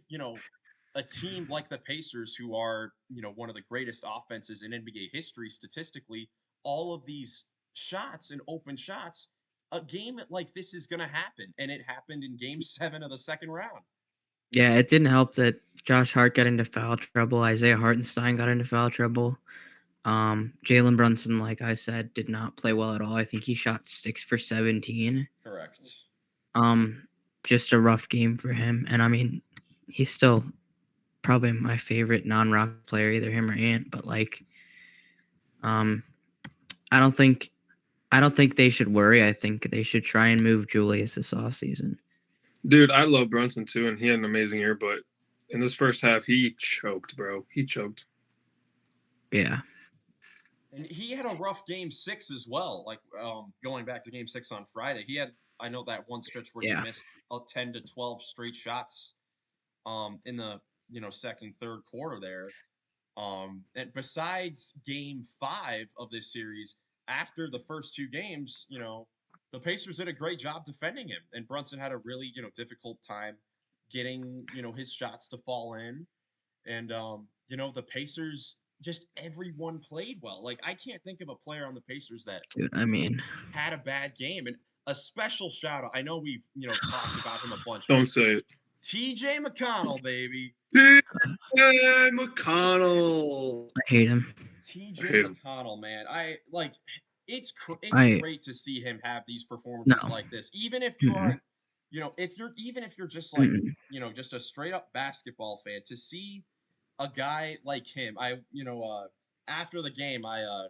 a team like the Pacers, who are, one of the greatest offenses in NBA history statistically, all of these shots and open shots, a game like this is going to happen. And it happened in game 7 of the second round. Yeah, it didn't help that Josh Hart got into foul trouble. Isaiah Hartenstein got into foul trouble. Jalen Brunson, like I said, did not play well at all. I think he shot 6 for 17. Correct. Just a rough game for him. And I mean, he's still probably my favorite non-rock player, either him or Ant. But like, I don't think they should worry. I think they should try and move Julius this offseason. Dude, I love Brunson too, and he had an amazing year, but in this first half, he choked, bro. He choked. Yeah. And he had a rough game 6 as well. Like going back to game 6 on Friday, I know that one stretch where he missed 10 to 12 straight shots in the second, third quarter there. And besides game 5 of this series, after the first 2 games, the Pacers did a great job defending him, and Brunson had a really difficult time getting his shots to fall in. And the Pacers, just everyone played well. Like I can't think of a player on the Pacers that Dude, I mean, had a bad game. And a special shout out. I know we've talked about him a bunch. Don't say it. TJ McConnell, baby. Hey, McConnell. I hate him. TJ McConnell, man. It's great to see him have these performances like this. Even if you aren't, even if you're just like, just a straight up basketball fan, to see a guy like him. After the game, I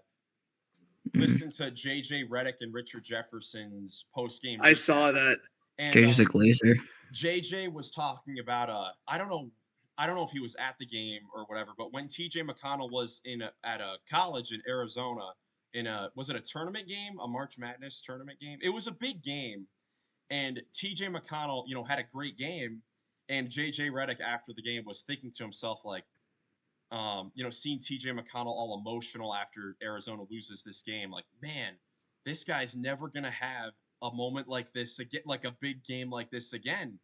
listened to JJ Redick and Richard Jefferson's post game. I saw that. And JJ's a glazer. JJ was talking about I don't know if he was at the game or whatever, but when TJ McConnell was at a college in Arizona was it a tournament game, a March Madness tournament game? It was a big game, and TJ McConnell, had a great game, and JJ Redick after the game was thinking to himself like, seeing TJ McConnell all emotional after Arizona loses this game, like, man, this guy's never gonna have a moment like this again, like a big game like this again.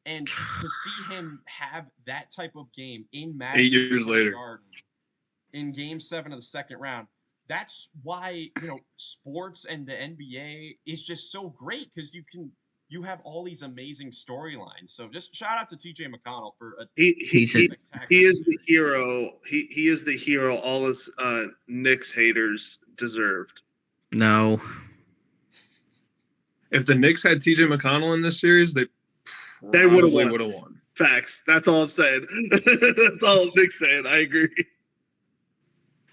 And to see him have that type of game in Madison 8 years later Garden in game 7 of the second round, that's why, sports and the NBA is just so great, because you have all these amazing storylines. So just shout out to TJ McConnell for he is the series. hero. He is the hero all us Knicks haters deserved. No. If the Knicks had TJ McConnell in this series, they would have won. Facts. That's all I'm saying. That's all Nick's saying. I agree.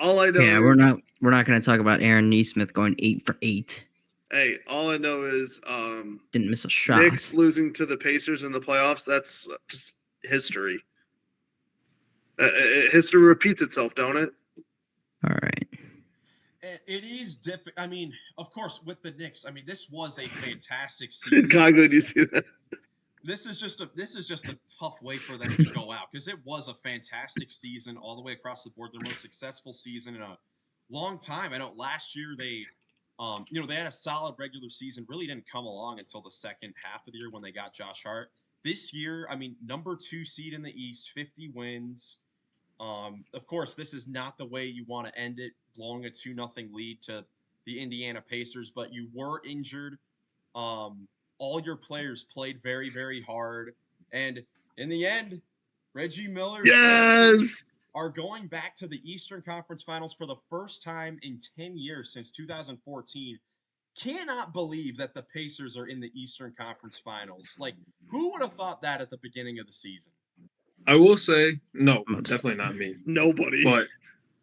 All I know. Yeah, we're not going to talk about Aaron Nesmith going 8 for 8. Hey, all I know is didn't miss a shot. Knicks losing to the Pacers in the playoffs. That's just history. History repeats itself, don't it? All right. It is different. I mean, of course, with the Knicks, I mean, this was a fantastic season. Coughlin, you see that? This is just a tough way for them to go out, because it was a fantastic season all the way across the board. Their most successful season in a long time. I know last year they had a solid regular season. Really didn't come along until the second half of the year when they got Josh Hart. This year, I mean, number 2 seed in the East, 50 wins. Of course, this is not the way you want to end it, blowing a 2-0 lead to the Indiana Pacers, but you were injured all your players played very, very hard. And in the end, Reggie Miller's Yes. are going back to the Eastern Conference Finals for the first time in 10 years since 2014. Cannot believe that the Pacers are in the Eastern Conference Finals. Like, who would have thought that at the beginning of the season? I will say, no, I'm upset. definitely not me. Nobody. But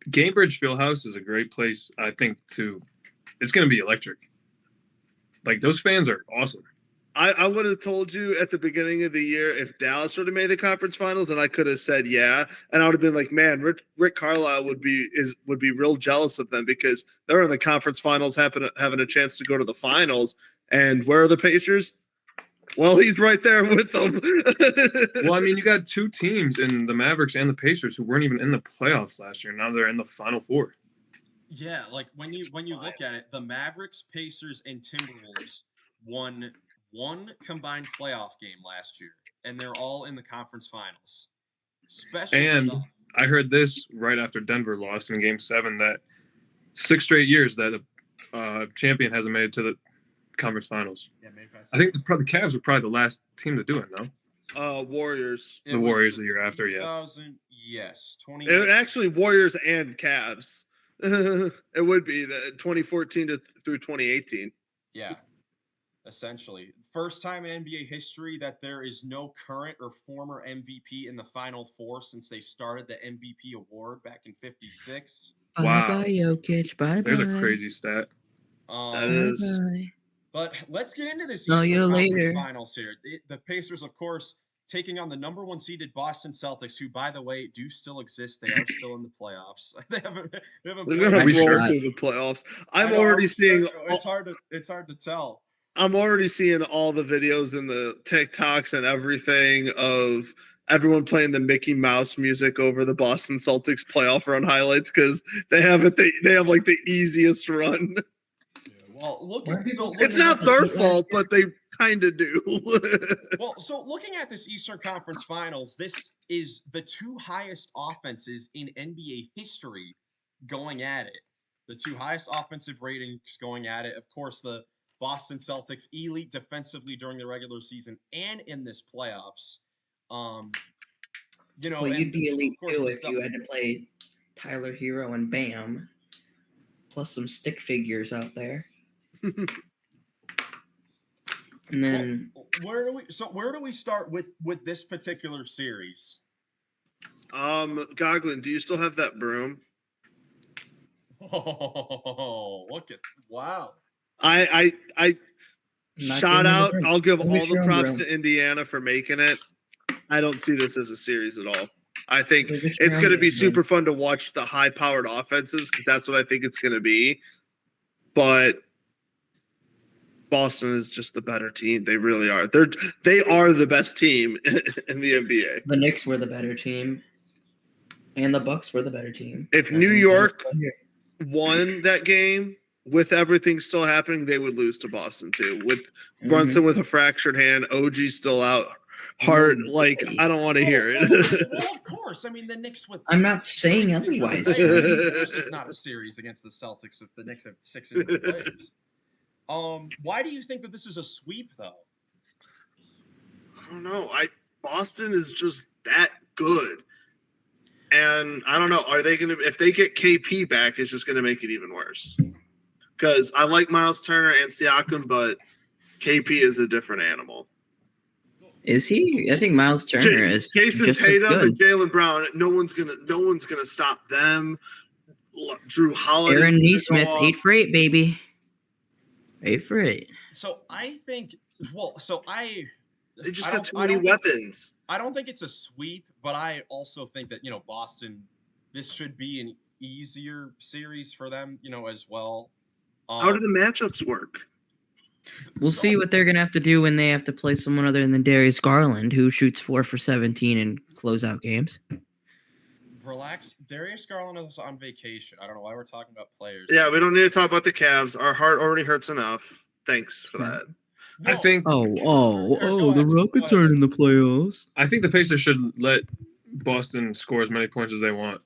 Gamebridge Fieldhouse is a great place, I think, it's going to be electric. Like, those fans are awesome. I would have told you at the beginning of the year if Dallas would have made the conference finals, and I could have said yeah, and I would have been like, man, Rick Carlisle would be real jealous of them because they're in the conference finals, having a chance to go to the finals. And where are the Pacers? Well, he's right there with them. Well, I mean, you got two teams in the Mavericks and the Pacers who weren't even in the playoffs last year. Now they're in the Final Four. Yeah, like when you look at it, the Mavericks, Pacers, and Timberwolves won one combined playoff game last year, and they're all in the conference finals. Special And stuff. I heard this right after Denver lost in Game 7 that 6 straight years that a champion hasn't made it to the conference finals. Yeah, maybe I think the Cavs were probably the last team to do it, no? Warriors. The Warriors the year after, yeah. 2000, yes. 20. It actually Warriors and Cavs. It would be the 2014 through 2018. Yeah, essentially. First time in NBA history that there is no current or former MVP in the Final Four since they started the MVP award back in '56. Wow. Bye-bye, Jokic. Bye-bye. There's a crazy stat. That is. Bye-bye. But let's get into this Smell Eastern you Conference later. Finals here. The Pacers, of course, taking on the number 1 seeded Boston Celtics, who, by the way, do still exist. They are still in the playoffs. They haven't They're played. gonna Are we roll sure? through the playoffs. I I'm know, already I'm seeing. sure. It's hard to tell. I'm already seeing all the videos and the TikToks and everything of everyone playing the Mickey Mouse music over the Boston Celtics playoff run highlights because they have like the easiest run. Well, It's not their fault, but they kind of do. Well, so looking at this Eastern Conference Finals, this is the 2 highest offenses in NBA history going at it. The 2 highest offensive ratings going at it. Of course, the Boston Celtics elite defensively during the regular season and in this playoffs. Well, and you'd be elite of course too the if you had to play Tyler Hero and Bam, plus some stick figures out there. And then where do we start with this particular series? Goglin, do you still have that broom? Oh, wow. I Not shout giving out. the broom. I'll give Give me all the your own props broom. to Indiana for making it. I don't see this as a series at all. I think Give us it's your going to own be broom. super fun to watch the high-powered offenses because that's what I think it's going to be. But Boston is just the better team. They really are. They are the best team in the NBA. The Knicks were the better team, and the Bucks were the better team. If New York won that game with everything still happening, they would lose to Boston too. With Brunson with a fractured hand, OG still out. Hart, like I don't want to hear it. Well, of course. I mean, the Knicks with. I'm not saying otherwise. Of course, it's not a series against the Celtics if the Knicks have 6 injured players. Why do you think that this is a sweep, though? I don't know. Boston is just that good, and I don't know. Are they going to? If they get KP back, it's just going to make it even worse. Because I like Miles Turner and Siakam, but KP is a different animal. Is he? I think Miles Turner is Jason just as Tatum and good. Jaylen Brown. No one's gonna stop them. Drew Holiday. Aaron Neesmith, 8 for 8, baby. 8 for 8. So I think. They just got too many weapons. I don't think it's a sweep, but I also think that Boston. This should be an easier series for them, as well. How do the matchups work? We'll see what they're going to have to do when they have to play someone other than Darius Garland, who shoots 4 for 17 in closeout games. Relax. Darius Garland is on vacation. I don't know why we're talking about players. Yeah, we don't need to talk about the Cavs. Our heart already hurts enough. Thanks for that. No, I think go The ahead, Rockets go ahead. aren't in the playoffs. I think the Pacers should let Boston score as many points as they want.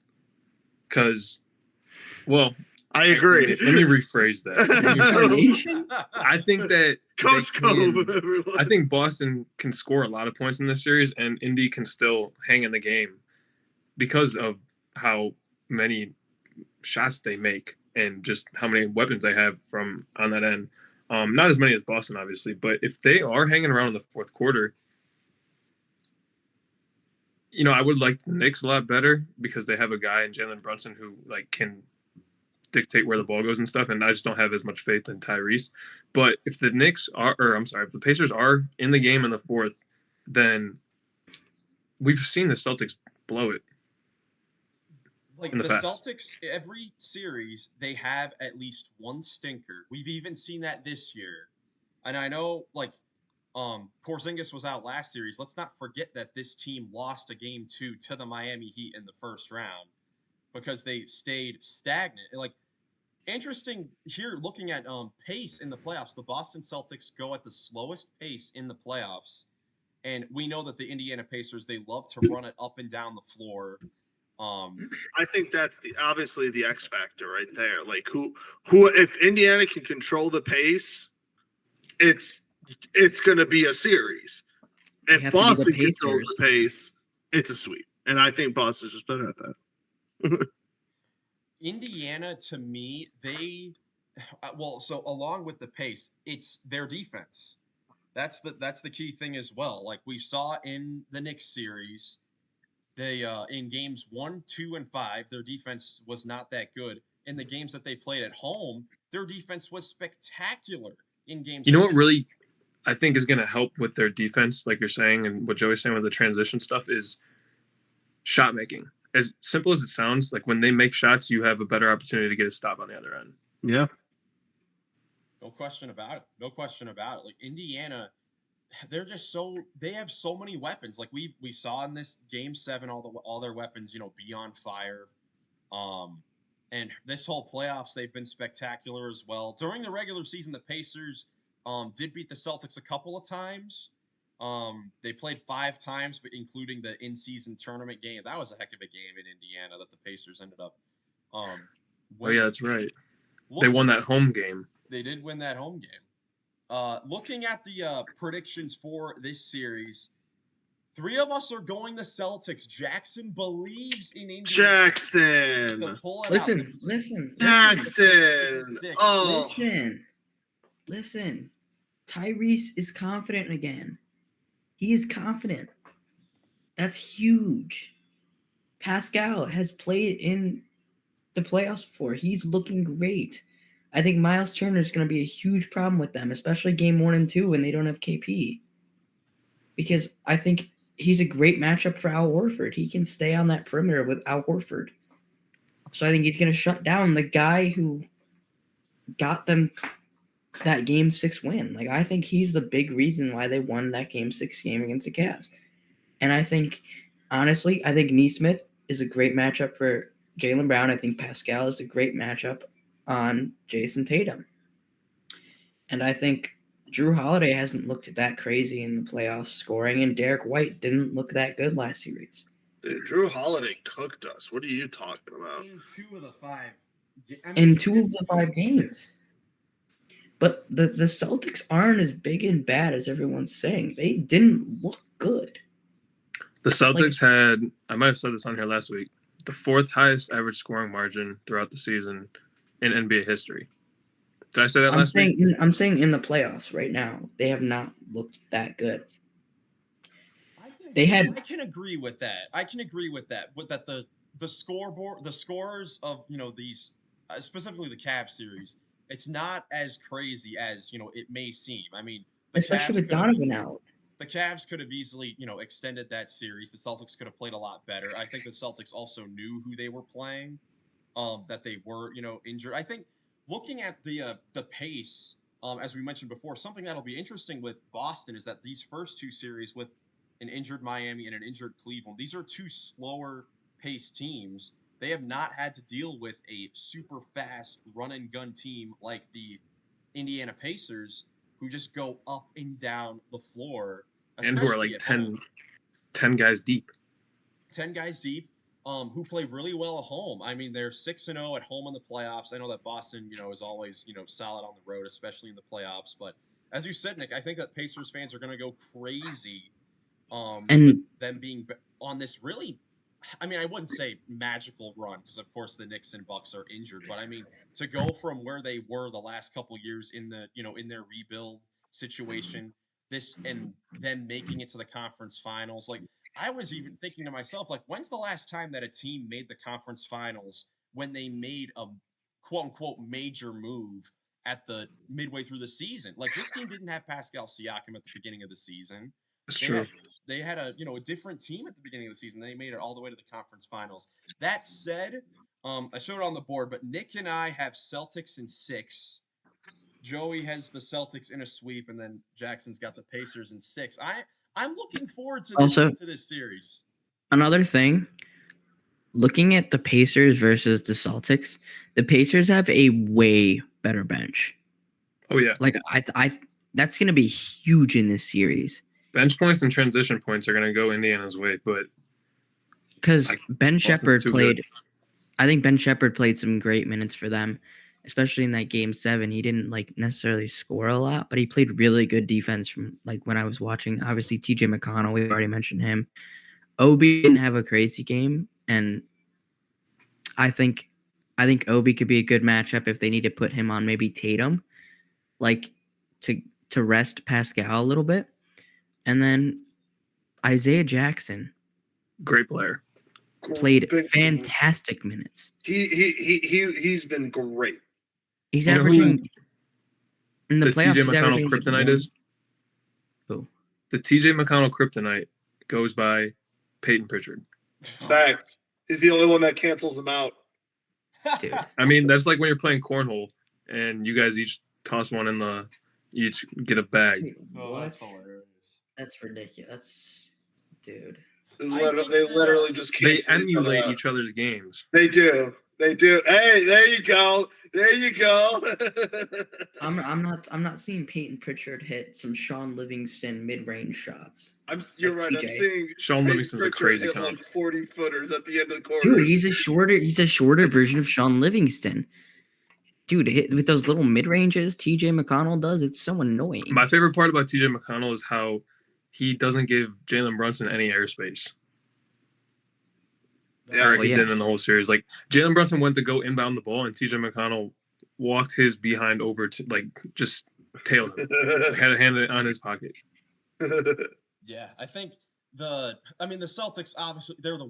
Because, well, I agree. let me rephrase that. I think that Coach can. Cove, everyone. I think Boston can score a lot of points in this series, and Indy can still hang in the game because of how many shots they make and just how many weapons they have from on that end. Not as many as Boston, obviously, but if they are hanging around in the fourth quarter, I would like the Knicks a lot better because they have a guy in Jalen Brunson who can dictate where the ball goes and stuff, and I just don't have as much faith in Tyrese. But if the if the Pacers are in the game in the fourth, then we've seen the Celtics blow it. Like the Celtics, every series, they have at least one stinker. We've even seen that this year. And I know, Porzingis was out last series. Let's not forget that this team lost a game 2 to the Miami Heat in the first round because they stayed stagnant. Interesting here, looking at pace in the playoffs. The Boston Celtics go at the slowest pace in the playoffs. And we know that the Indiana Pacers, they love to run it up and down the floor. I think that's obviously the X factor right there. Like who if Indiana can control the pace, it's going to be a series. If Boston controls the pace, it's a sweep. And I think Boston's just better at that. Indiana, to me, so along with the pace, it's their defense. That's the key thing as well. Like we saw in the Knicks series, they in games 1, 2, and 5, their defense was not that good. In the games that they played at home, their defense was spectacular in games. You know what really I think is going to help with their defense, like you're saying, and what Joey's saying with the transition stuff, is shot making. As simple as it sounds, like when they make shots, you have a better opportunity to get a stop on the other end. Yeah. No question about it. No question about it. Like Indiana, they have so many weapons. Like we saw in this game 7, all their weapons, be on fire. And this whole playoffs, they've been spectacular as well. During the regular season, the Pacers did beat the Celtics a couple of times. They played 5 times, but including the in-season tournament game. That was a heck of a game in Indiana that the Pacers ended up winning. Oh yeah, that's right. They won that home game. They did win that home game. Looking at the predictions for this series, 3 of us are going the Celtics. Jackson believes in Indiana. Jackson. To pull it Listen. Jackson. Oh. Listen. Tyrese is confident again. He is confident. That's huge. Pascal has played in the playoffs before. He's looking great. I think Miles Turner is going to be a huge problem with them, especially game 1 and 2 when they don't have KP. Because I think he's a great matchup for Al Horford. He can stay on that perimeter with Al Horford. So I think he's going to shut down the guy who got them that game 6 win. Like, I think he's the big reason why they won that game 6 game against the Cavs. And I think, honestly, Nesmith is a great matchup for Jaylen Brown. I think Pascal is a great matchup on Jason Tatum. And I think Drew Holiday hasn't looked that crazy in the playoffs scoring, and Derek White didn't look that good last series. Dude, Drew Holiday cooked us. What are you talking about? In 2 of the 5. In 2 of the 5 games. But the Celtics aren't as big and bad as everyone's saying. They didn't look good. The Celtics had, I might have said this on here last week, the 4th highest average scoring margin throughout the season in NBA history. Did I say that last week? I'm saying in the playoffs right now, they have not looked that good. I can agree with that. With that the scoreboard, the scores of these, specifically the Cavs series, it's not as crazy as it may seem. I mean, especially with Donovan out. The Cavs could have easily extended that series. The Celtics could have played a lot better. I think the Celtics also knew who they were playing, that they were injured. I think looking at the pace, as we mentioned before, something that'll be interesting with Boston is that these first 2 series with an injured Miami and an injured Cleveland, these are 2 slower paced teams. They have not had to deal with a super fast run and gun team like the Indiana Pacers, who just go up and down the floor. And who are like 10 guys deep. 10 guys deep, who play really well at home. I mean, they're 6-0 at home in the playoffs. I know that Boston, is always, solid on the road, especially in the playoffs. But as you said, Nick, I think that Pacers fans are going to go crazy And with them being on this really, I mean, I wouldn't say magical run because of course the Knicks and Bucks are injured, but I mean to go from where they were the last couple years in the in their rebuild situation, this and them making it to the conference finals. Like I was even thinking to myself, like, when's the last time that a team made the conference finals when they made a quote unquote major move at the midway through the season? Like this team didn't have Pascal Siakam at the beginning of the season. It's They true. had they had a different team at the beginning of the season. They made it all the way to the conference finals. That said, I showed it on the board, but Nick and I have Celtics in 6. Joey has the Celtics in a sweep, and then Jackson's got the Pacers in 6. I'm looking forward to also this series. another thing, looking at the Pacers versus the Celtics, the Pacers have a way better bench. Oh yeah, Like I that's going to be huge in this series bench points and transition points are going to go Indiana's way, but because Ben Shepherd too played. good. I think Ben Shepherd played some great minutes for them, especially in that game 7. He didn't like necessarily score a lot, but he played really good defense from like when I was watching. Obviously, TJ McConnell, we already mentioned him. Obi didn't have a crazy game, and I think Obi could be a good matchup if they need to put him on maybe Tatum, like to rest Pascal a little bit, and then Isaiah Jackson Great player. played fantastic minutes. He's been great. He's You know who averaging in the The playoffs. TJ He's McConnell averaging kryptonite is? Who? The TJ McConnell kryptonite goes by Peyton Pritchard. Facts. He's the only one that cancels him out. Dude. I mean, that's like when you're playing cornhole and you guys each toss one in the, each get a bag. Oh, that's hilarious. That's ridiculous. Dude. They literally just They cancel emulate out. each other's games. They do. They do. Hey, there you go. There you go. I'm not seeing Peyton Pritchard hit some Sean Livingston mid-range shots. You're Like right. TJ. I'm seeing Sean Peyton Livingston's a Pritchard crazy hit comp. like 40 footers at the end of the quarter. Dude, he's a shorter version of Sean Livingston. Dude, with those little mid-ranges TJ McConnell does, it's so annoying. My favorite part about TJ McConnell is how he doesn't give Jalen Brunson any airspace. Yeah, He did in the whole series. Like Jalen Brunson went to go inbound the ball, and TJ McConnell walked his behind over to like just tailed him. Had a hand on his pocket. Yeah, I think the Celtics obviously they are the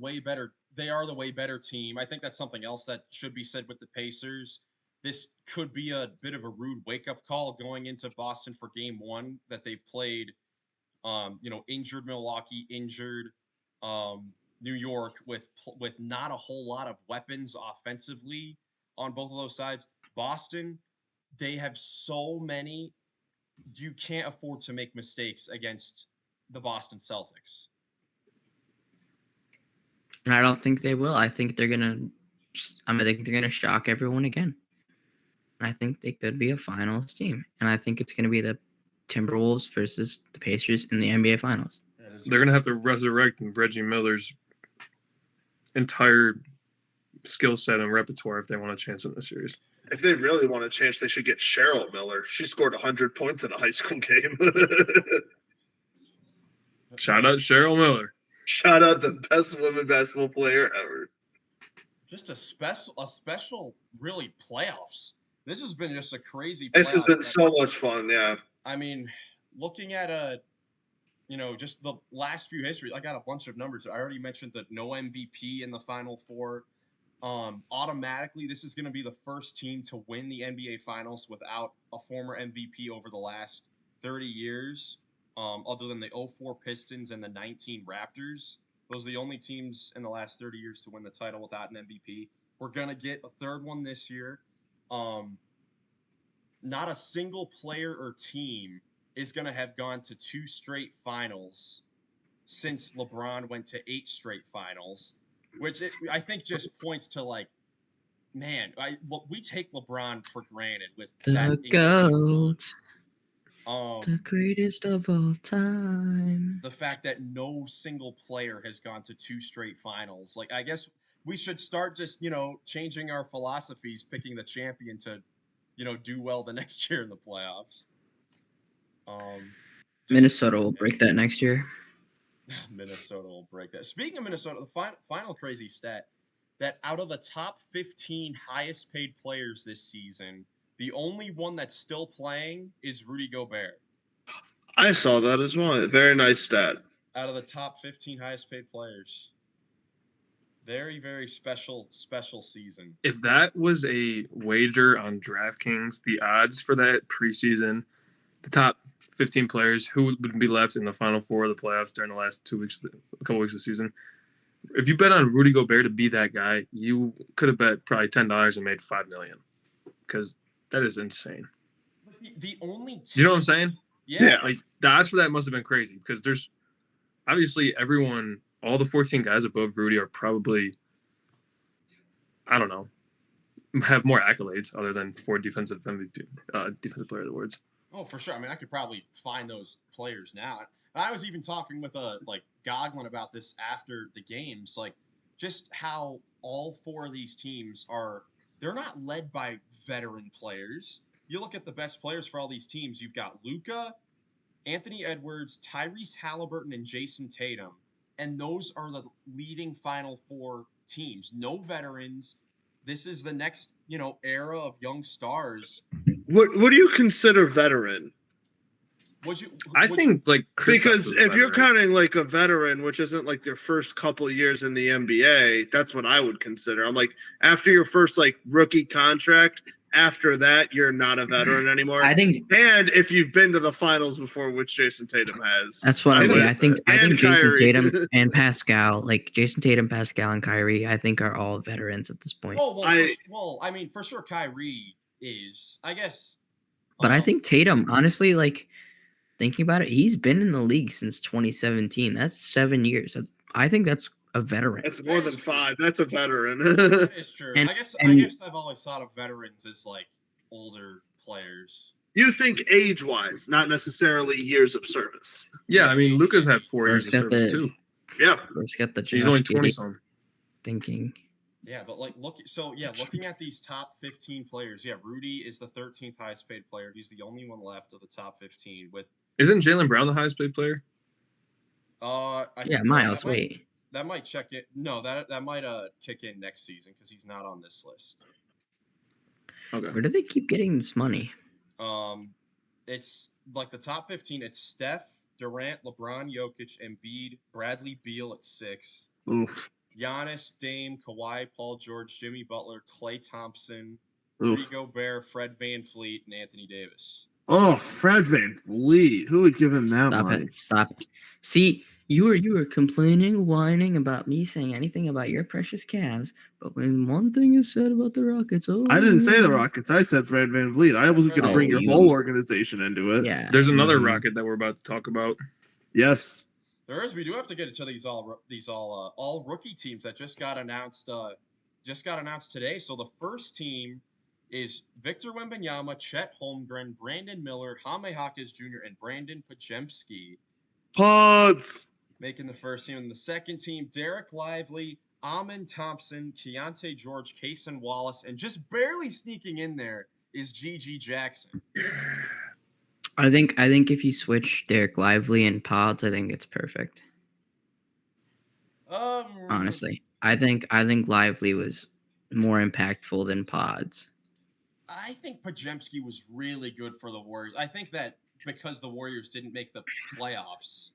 way better team. I think that's something else that should be said with the Pacers. This could be a bit of a rude wake-up call going into Boston for game 1 that they've played injured Milwaukee, injured New York with not a whole lot of weapons offensively on both of those sides. Boston, they have so many. You can't afford to make mistakes against the Boston Celtics. And I don't think they will. I think they're gonna shock everyone again. And I think they could be a finals team. And I think it's gonna be the Timberwolves versus the Pacers in the NBA Finals. They're gonna have to resurrect Reggie Miller's entire skill set and repertoire if they want a chance in this series. If they really want a chance, they should get Cheryl Miller. She scored 100 points in a high school game. Shout out Cheryl Miller. Shout out the best women basketball player ever. Just a special really playoffs. This has been just a crazy This has playoff been so much fun, yeah. I mean, looking at just the last few histories, I got a bunch of numbers. I already mentioned the no MVP in the Final Four. Automatically, this is going to be the first team to win the NBA Finals without a former MVP over the last 30 years, other than the 04 Pistons and the 19 Raptors. Those are the only teams in the last 30 years to win the title without an MVP. We're going to get a third one this year. Not a single player or team is going to have gone to 2 straight finals since LeBron went to 8 straight finals, which I think just points to like, man, we take LeBron for granted with The GOAT. The greatest of all time. The fact that no single player has gone to 2 straight finals. Like, I guess we should start just, changing our philosophies, picking the champion to, do well the next year in the playoffs. Just Minnesota will break that next year. Minnesota will break that. Speaking of Minnesota, the final crazy stat that out of the top 15 highest paid players this season, the only one that's still playing is Rudy Gobert. I saw that as well. Very nice stat. Out of the top 15 highest paid players. Very, very special season. If that was a wager on DraftKings, the odds for that preseason, the top 15 players who would be left in the final four of the playoffs during the last 2 weeks, a couple weeks of the season. If you bet on Rudy Gobert to be that guy, you could have bet probably $10 and made $5 million, because that is insane. The only team, you know what I'm saying? Yeah. Like the odds for that must have been crazy, because there's obviously everyone, all the 14 guys above Rudy are probably, I don't know, have more accolades other than 4 defensive MVP, defensive player of the awards. Oh, for sure. I mean, I could probably find those players now. I was even talking with Goglin about this after the games, like just how all 4 of these teams they're not led by veteran players. You look at the best players for all these teams, you've got Luka, Anthony Edwards, Tyrese Halliburton, and Jason Tatum. And those are the leading Final 4 teams. No veterans. This is the next, era of young stars. What do you consider veteran? I think because if you're counting like a veteran, which isn't like their first couple of years in the NBA, that's what I would consider. I'm like, after your first rookie contract, after that you're not a veteran anymore. I think, and if you've been to the finals before, which Jason Tatum has, that's what I mean. I think Jason Kyrie. Tatum and Pascal, Jason Tatum, Pascal, and Kyrie, I think are all veterans at this point. I mean, for sure, Kyrie is, I guess. But I think Tatum, honestly, thinking about it, he's been in the league since 2017. That's 7 years. I think that's a veteran. That's more than 5. That's a veteran. That is true. I guess I've always thought of veterans as older players. You think age-wise, not necessarily years of service. Yeah, I mean, Luka's had 4 years of service too. Yeah, let's get the. He's only 20-something. Thinking. Yeah, but looking at these top 15 players, Rudy is the 13th highest paid player. He's the only one left of the top 15. Isn't Jaylen Brown the highest paid player? Miles. Wait. That might check it. No, that might kick in next season because he's not on this list. Okay. Where do they keep getting this money? It's the top 15. It's Steph, Durant, LeBron, Jokic, Embiid, Bradley Beal at 6. Oof. Giannis, Dame, Kawhi, Paul George, Jimmy Butler, Klay Thompson, Rudy Gobert, Fred VanVleet, and Anthony Davis. Oh, Fred VanVleet. Who would give him that money? Stop it. See, you were complaining, whining about me saying anything about your precious Cavs, but when one thing is said about the Rockets, I didn't say the Rockets. I said Fred VanVleet. I wasn't going to bring your whole organization into it. Yeah. There's another Rocket that we're about to talk about. Yes. There is. We do have to get into these all rookie teams that just got announced. Today. So the first team is Victor Wembanyama, Chet Holmgren, Brandon Miller, Jaime Jaquez Jr., and Brandon Podziemski. Pods making the first team. And the second team, Derek Lively, Amin Thompson, Keontae George, Kaysen Wallace, and just barely sneaking in there is G.G. Jackson. I think if you switch Derek Lively and Pods, I think it's perfect. Honestly, I think Lively was more impactful than Pods. I think Podziemski was really good for the Warriors. I think that because the Warriors didn't make the playoffs,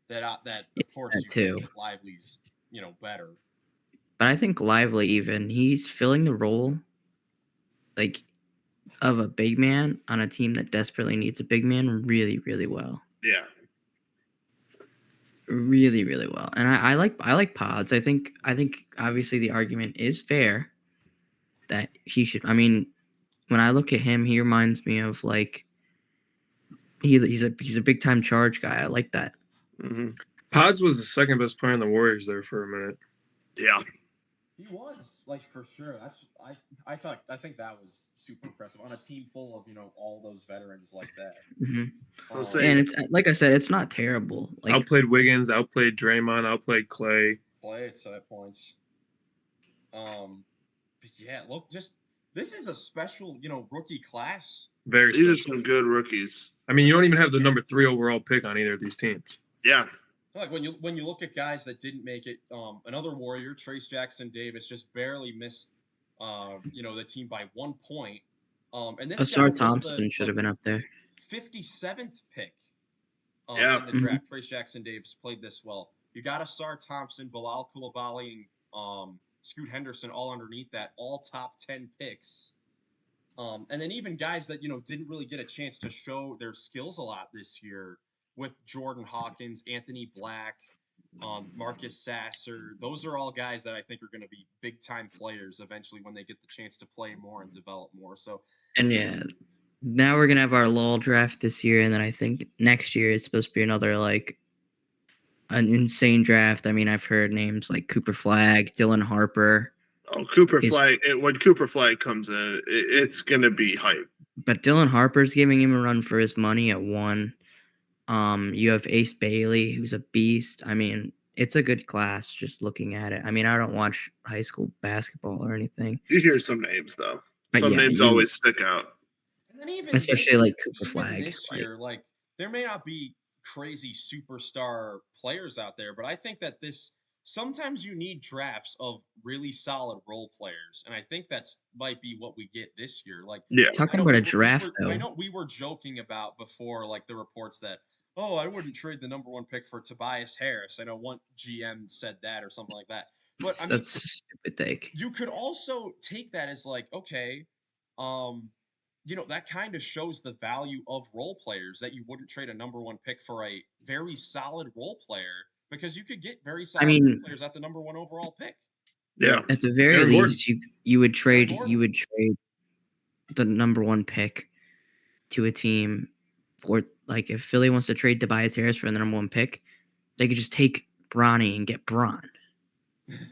that of course you think Lively's better. But I think Lively he's filling the role of a big man on a team that desperately needs a big man really, really well. Yeah. Really, really well. And I like Pods. I think obviously the argument is fair that he should. I mean, when I look at him, he reminds me of he's a big time charge guy. I like that. Mm-hmm. Pods was the second best player in the Warriors there for a minute. Yeah. He was for sure. That's I think that was super impressive on a team full of all those veterans like that. Mm-hmm. And it's like I said, it's not terrible. Outplayed Wiggins, outplayed Draymond, outplayed Clay. Clay at 7 points. But yeah, look, just this is a special, rookie class. Very These are special. some good rookies. I mean, you don't even have the number 3 overall pick on either of these teams. Yeah. Like when you look at guys that didn't make it, another Warrior, Trace Jackson Davis, just barely missed, the team by 1 point. And this guy Asar was Thompson should have been up there. 57th pick Yeah. in the draft. Trace Jackson Davis played this well. You got Asar Thompson, Bilal Coulibaly, and Scoot Henderson all underneath that, all top 10 picks. And then even guys that, didn't really get a chance to show their skills a lot this year, with Jordan Hawkins, Anthony Black, Marcus Sasser. Those are all guys that I think are going to be big-time players eventually when they get the chance to play more and develop more. So, And yeah, now we're going to have our lull draft this year, and then I think next year it's supposed to be another, like, an insane draft. I mean, I've heard names like Cooper Flagg, Dylan Harper. Oh, Cooper Flag. When Cooper Flag comes in, it's going to be hype. But Dylan Harper's giving him a run for his money at 1. You have Ace Bailey, who's a beast. I mean, it's a good class just looking at it. I mean, I don't watch high school basketball or anything. You hear some names, though. But Some yeah, names always stick out. and then even especially like Cooper Flagg. this year, like there may not be crazy superstar players out there, but I think that sometimes you need drafts of really solid role players, and I think that's might be what we get this year. Like, Yeah. Talking about a draft, I though. know we were joking about before, like the reports that, oh, I wouldn't trade the number 1 pick for Tobias Harris. I know one GM said that or something like that. But I mean, That's a stupid take. you could also take that as like, okay, that kind of shows the value of role players, that you wouldn't trade a number 1 pick for a very solid role player, because you could get very solid role players at the number 1 overall pick. Yeah. At the very Aaron least, you would trade Gordon. the number 1 pick to a team for, like, if Philly wants to trade Tobias Harris for the number 1 pick, they could just take Bronny and get Bron.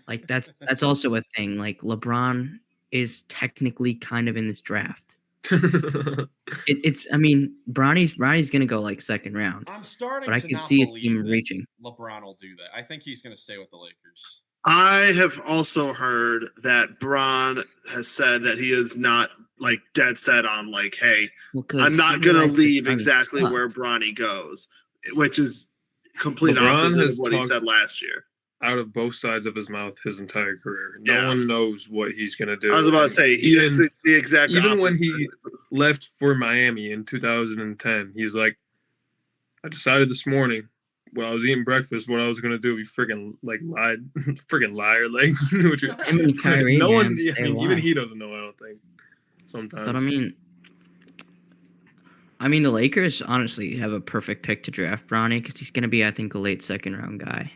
Like that's also a thing. Like LeBron is technically kind of in this draft. I mean, Bronny's gonna go like second round. I'm starting but I to can not see a believe team that reaching. LeBron will do that. I think he's going to stay with the Lakers. I have also heard that Bron has said that he is not like dead set on like, hey, Well, 'cause I'm not he going to realizes leave Bronny exactly where sucks. Bronny goes, which is complete LeBron opposite of has what he talked- said last year. Out of both sides of his mouth his entire career. Yeah. No one knows what he's going to do. I was about to say, he is the exact Even when opposite. he left for Miami in 2010, he's like, I decided this morning when I was eating breakfast what I was going to do. He freaking like lied. Freaking liar. Like, what you, Him and Kyrie, no one, man, they even lie. he doesn't know, I don't think. Sometimes. But I mean, the Lakers honestly have a perfect pick to draft Bronny because he's gonna be, I think, a late second round guy.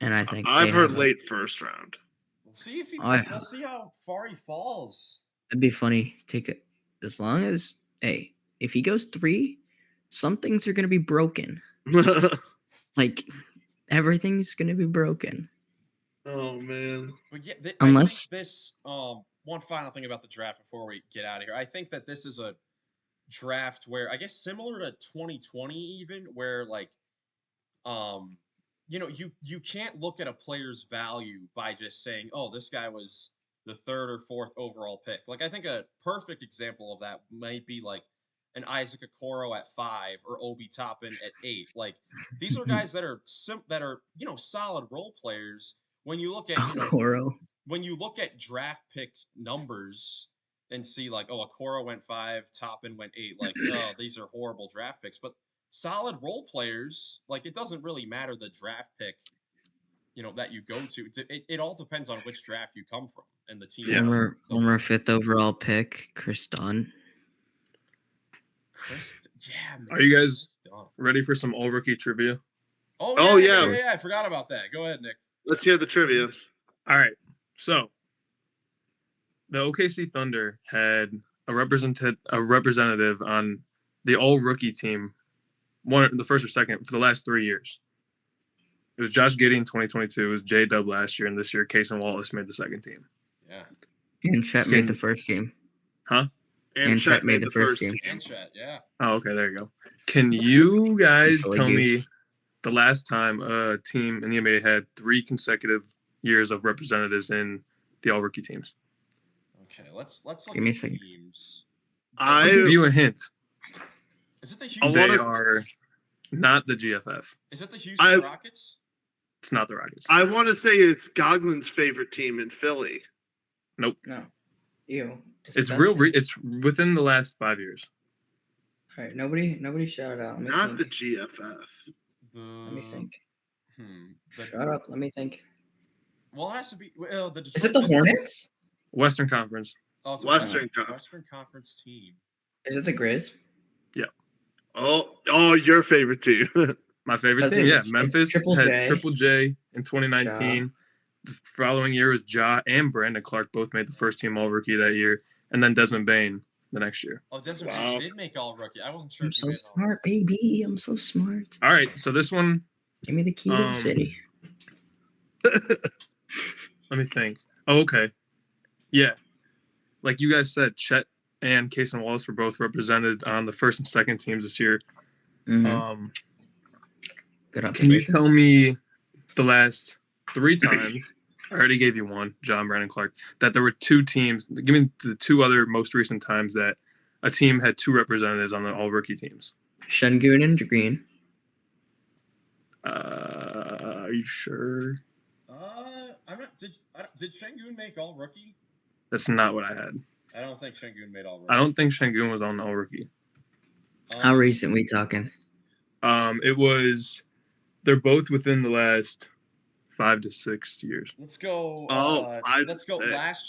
And I think I've they heard have late first round. We'll see if I- we'll see how far he falls. It'd be funny. Take it as long as if he goes 3, some things are gonna be broken. Like everything's gonna be broken. Oh man. But yeah, Unless- I think this one final thing about the draft before we get out of here. I think that this is a draft where, I guess, similar to 2020 even, where like you can't look at a player's value by just saying, oh, this guy was the 3rd or 4th overall pick. Like, I think a perfect example of that might be like an Isaac Okoro at 5 or Obi Toppin at 8. Like, these are guys that are solid role players. When you look at Okoro. when you look at draft pick numbers and see like, oh, Okoro went 5, Toppin went 8, like, oh, these are horrible draft picks. But solid role players, like, it doesn't really matter the draft pick, that you go to. It all depends on which draft you come from and the team. Former 5th overall pick, Chris Dunn. Yeah, man. Are you guys ready for some all rookie trivia? Oh yeah. I forgot about that. Go ahead, Nick. Let's hear the trivia. All right. So the OKC Thunder had a representative on the all rookie team, the first or second for the last 3 years. It was Josh Giddey in 2022. It was J-Dub last year, and this year Cason Wallace made the second team. Yeah. And Chet made the first team. Huh? And Chet made the first team. And Chet, yeah. Oh, okay, there you go. Can you guys That's all I tell gave. me the last time a team in the NBA had 3 consecutive years of representatives in the all rookie teams? Okay, let's look Give me at a second. teams. I'll give you a hint. Is it the I Houston? wanna They are not the GFF. Is it the Houston Rockets? It's not the Rockets. I want to say it's Goglin's favorite team in Philly. Nope. No. Ew. It's Disgusting. It's within the last 5 years. All right. Nobody shout out. Let me Not the think. GFF. Let me think. The, Shut up. Let me think. well, it has to be the Detroit Is it the Pistons. Hornets? Western Conference. Oh, it's a Western Conference. Western Conference team. Is it the Grizz? Oh, your favorite team. My favorite 'Cause team, yeah. it's Memphis Triple had J. Triple J in 2019. The following year was Ja and Brandon Clark both made the first team All-Rookie that year, and then Desmond Bain the next year. Oh, Desmond Wow. did make all rookie. I wasn't sure. I'm if he so made all smart, baby. I'm so smart. All right, so this one, Give me the key to the city. let me think. Oh, okay. Yeah. Like you guys said, Chet and Case and Wallace were both represented on the first and second teams this year. Mhm. Good Can you observation. tell me the last 3 times? I already gave you one, John, Brandon Clark, that there were 2 teams. Give me the 2 other most recent times that a team had 2 representatives on the all-rookie teams. Şengün and Green. Are you sure? I'm not. Did Şengün make all rookie? That's not what I had. I don't think Şengün made all rookie. I don't think Şengün was on the all-rookie. How recent we talking? It was. They're both within the last 5 to 6 years. Let's go. Let's go.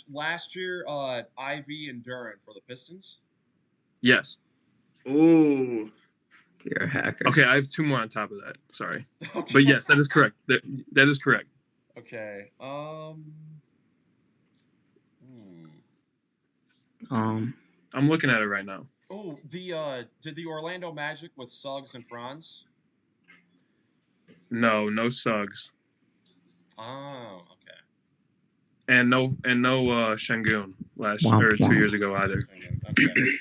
Last year, Ivy and Durant for the Pistons. Yes. Ooh. You're a hacker. Okay, I have 2 more on top of that. Sorry, Okay. but yes, that is correct. That is correct. Okay. I'm looking at it right now. Oh, did the Orlando Magic with Suggs and Franz? No Suggs, Oh, okay. and no Şengün last Womp or 2 womp. years ago either. Okay.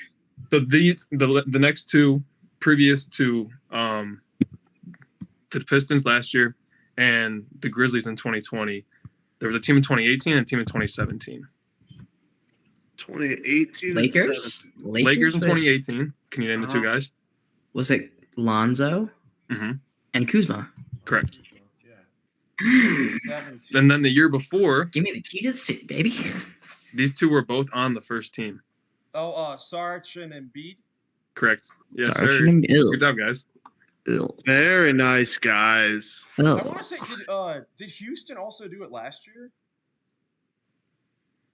So the next 2 previous to the Pistons last year and the Grizzlies in 2020, there was a team in 2018 and a team in 2017. 2018. Lakers? Lakers in with- 2018. Can you name the 2 guys? Was it Lonzo Mm-hmm. and Kuzma? Correct. Yeah. 17. And then the year before, Give me the key to the city, baby. these 2 were both on the first team. Oh, Sarge and Embiid. Correct. Yes, Sarge sir. and Bill. Good job, guys. Very nice, guys. I Oh, want to say, did Houston also do it last year?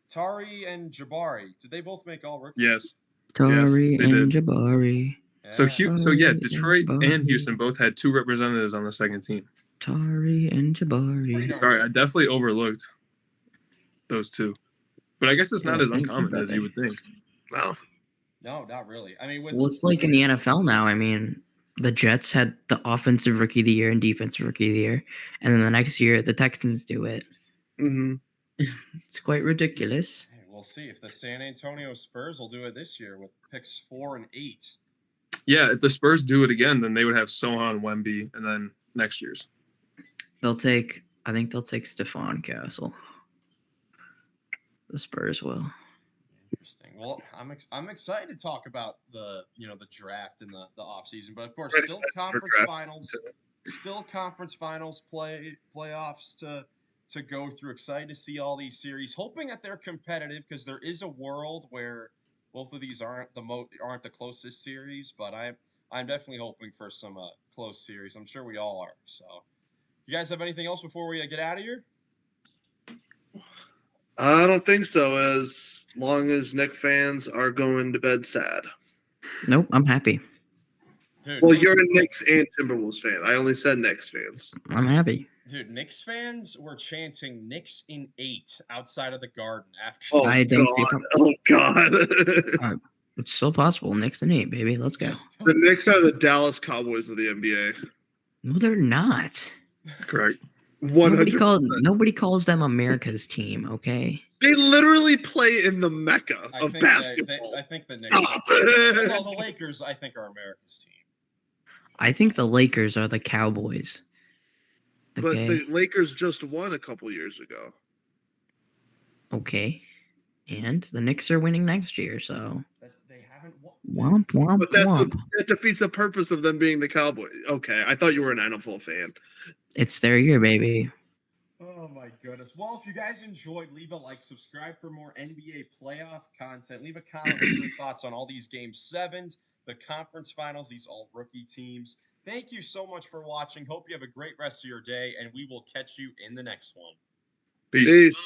Tari and Jabari, did they both make all rookie? Yes. Tari they and did. Jabari. So yeah, Tari Detroit and and Jabari. Houston both had 2 representatives on the second team. Tari and Pretty Jabari. darn Sorry, I good. definitely overlooked those 2. But I guess it's not Yeah, as thank you, uncommon as you brother. would think. Well, No, not really. I mean, with Well, it's like in the NFL now. I mean, the Jets had the offensive rookie of the year and defensive rookie of the year. And then the next year, the Texans do it. mm-hmm. It's quite ridiculous. Hey, we'll see if the San Antonio Spurs will do it this year with picks 4 and 8. Yeah, if the Spurs do it again, then they would have Sohan, Wemby, and then next year's. I think they'll take Stephon Castle. The Spurs will. Interesting. Well, I'm excited to talk about the draft and the offseason, but of course Ready still for conference draft. finals playoffs to go through. Excited to see all these series, hoping that they're competitive because there is a world where both of these aren't the closest series, but I'm definitely hoping for some close series. I'm sure we all are. So, you guys have anything else before we get out of here? I don't think so. As long as Knicks fans are going to bed sad. Nope, I'm happy. Dude, Well, you're a Knicks and Timberwolves fan. I only said Knicks fans. I'm happy. Dude, Knicks fans were chanting Knicks in 8 outside of the Garden after. Oh, I don't God. feel Oh, God. It's still possible. Knicks and 8, baby. Let's go. The Knicks are the Dallas Cowboys of the NBA. No, they're not. Correct. 100%. Nobody calls them America's team, okay? They literally play in the mecca of basketball. I think the Knicks. Stop. Well, the Lakers, I think, are America's team. I think the Lakers are the Cowboys. But Okay. the Lakers just won a couple years ago. Okay. And the Knicks are winning next year, so That they haven't won. womp womp But womp. that defeats the purpose of them being the Cowboys. Okay, I thought you were an NFL fan. It's their year, baby. Oh my goodness. Well, if you guys enjoyed, leave a like, subscribe for more NBA playoff content. Leave a comment with your thoughts on all these game sevens, the conference finals, these all rookie teams. Thank you so much for watching. Hope you have a great rest of your day, and we will catch you in the next one. Peace. Peace.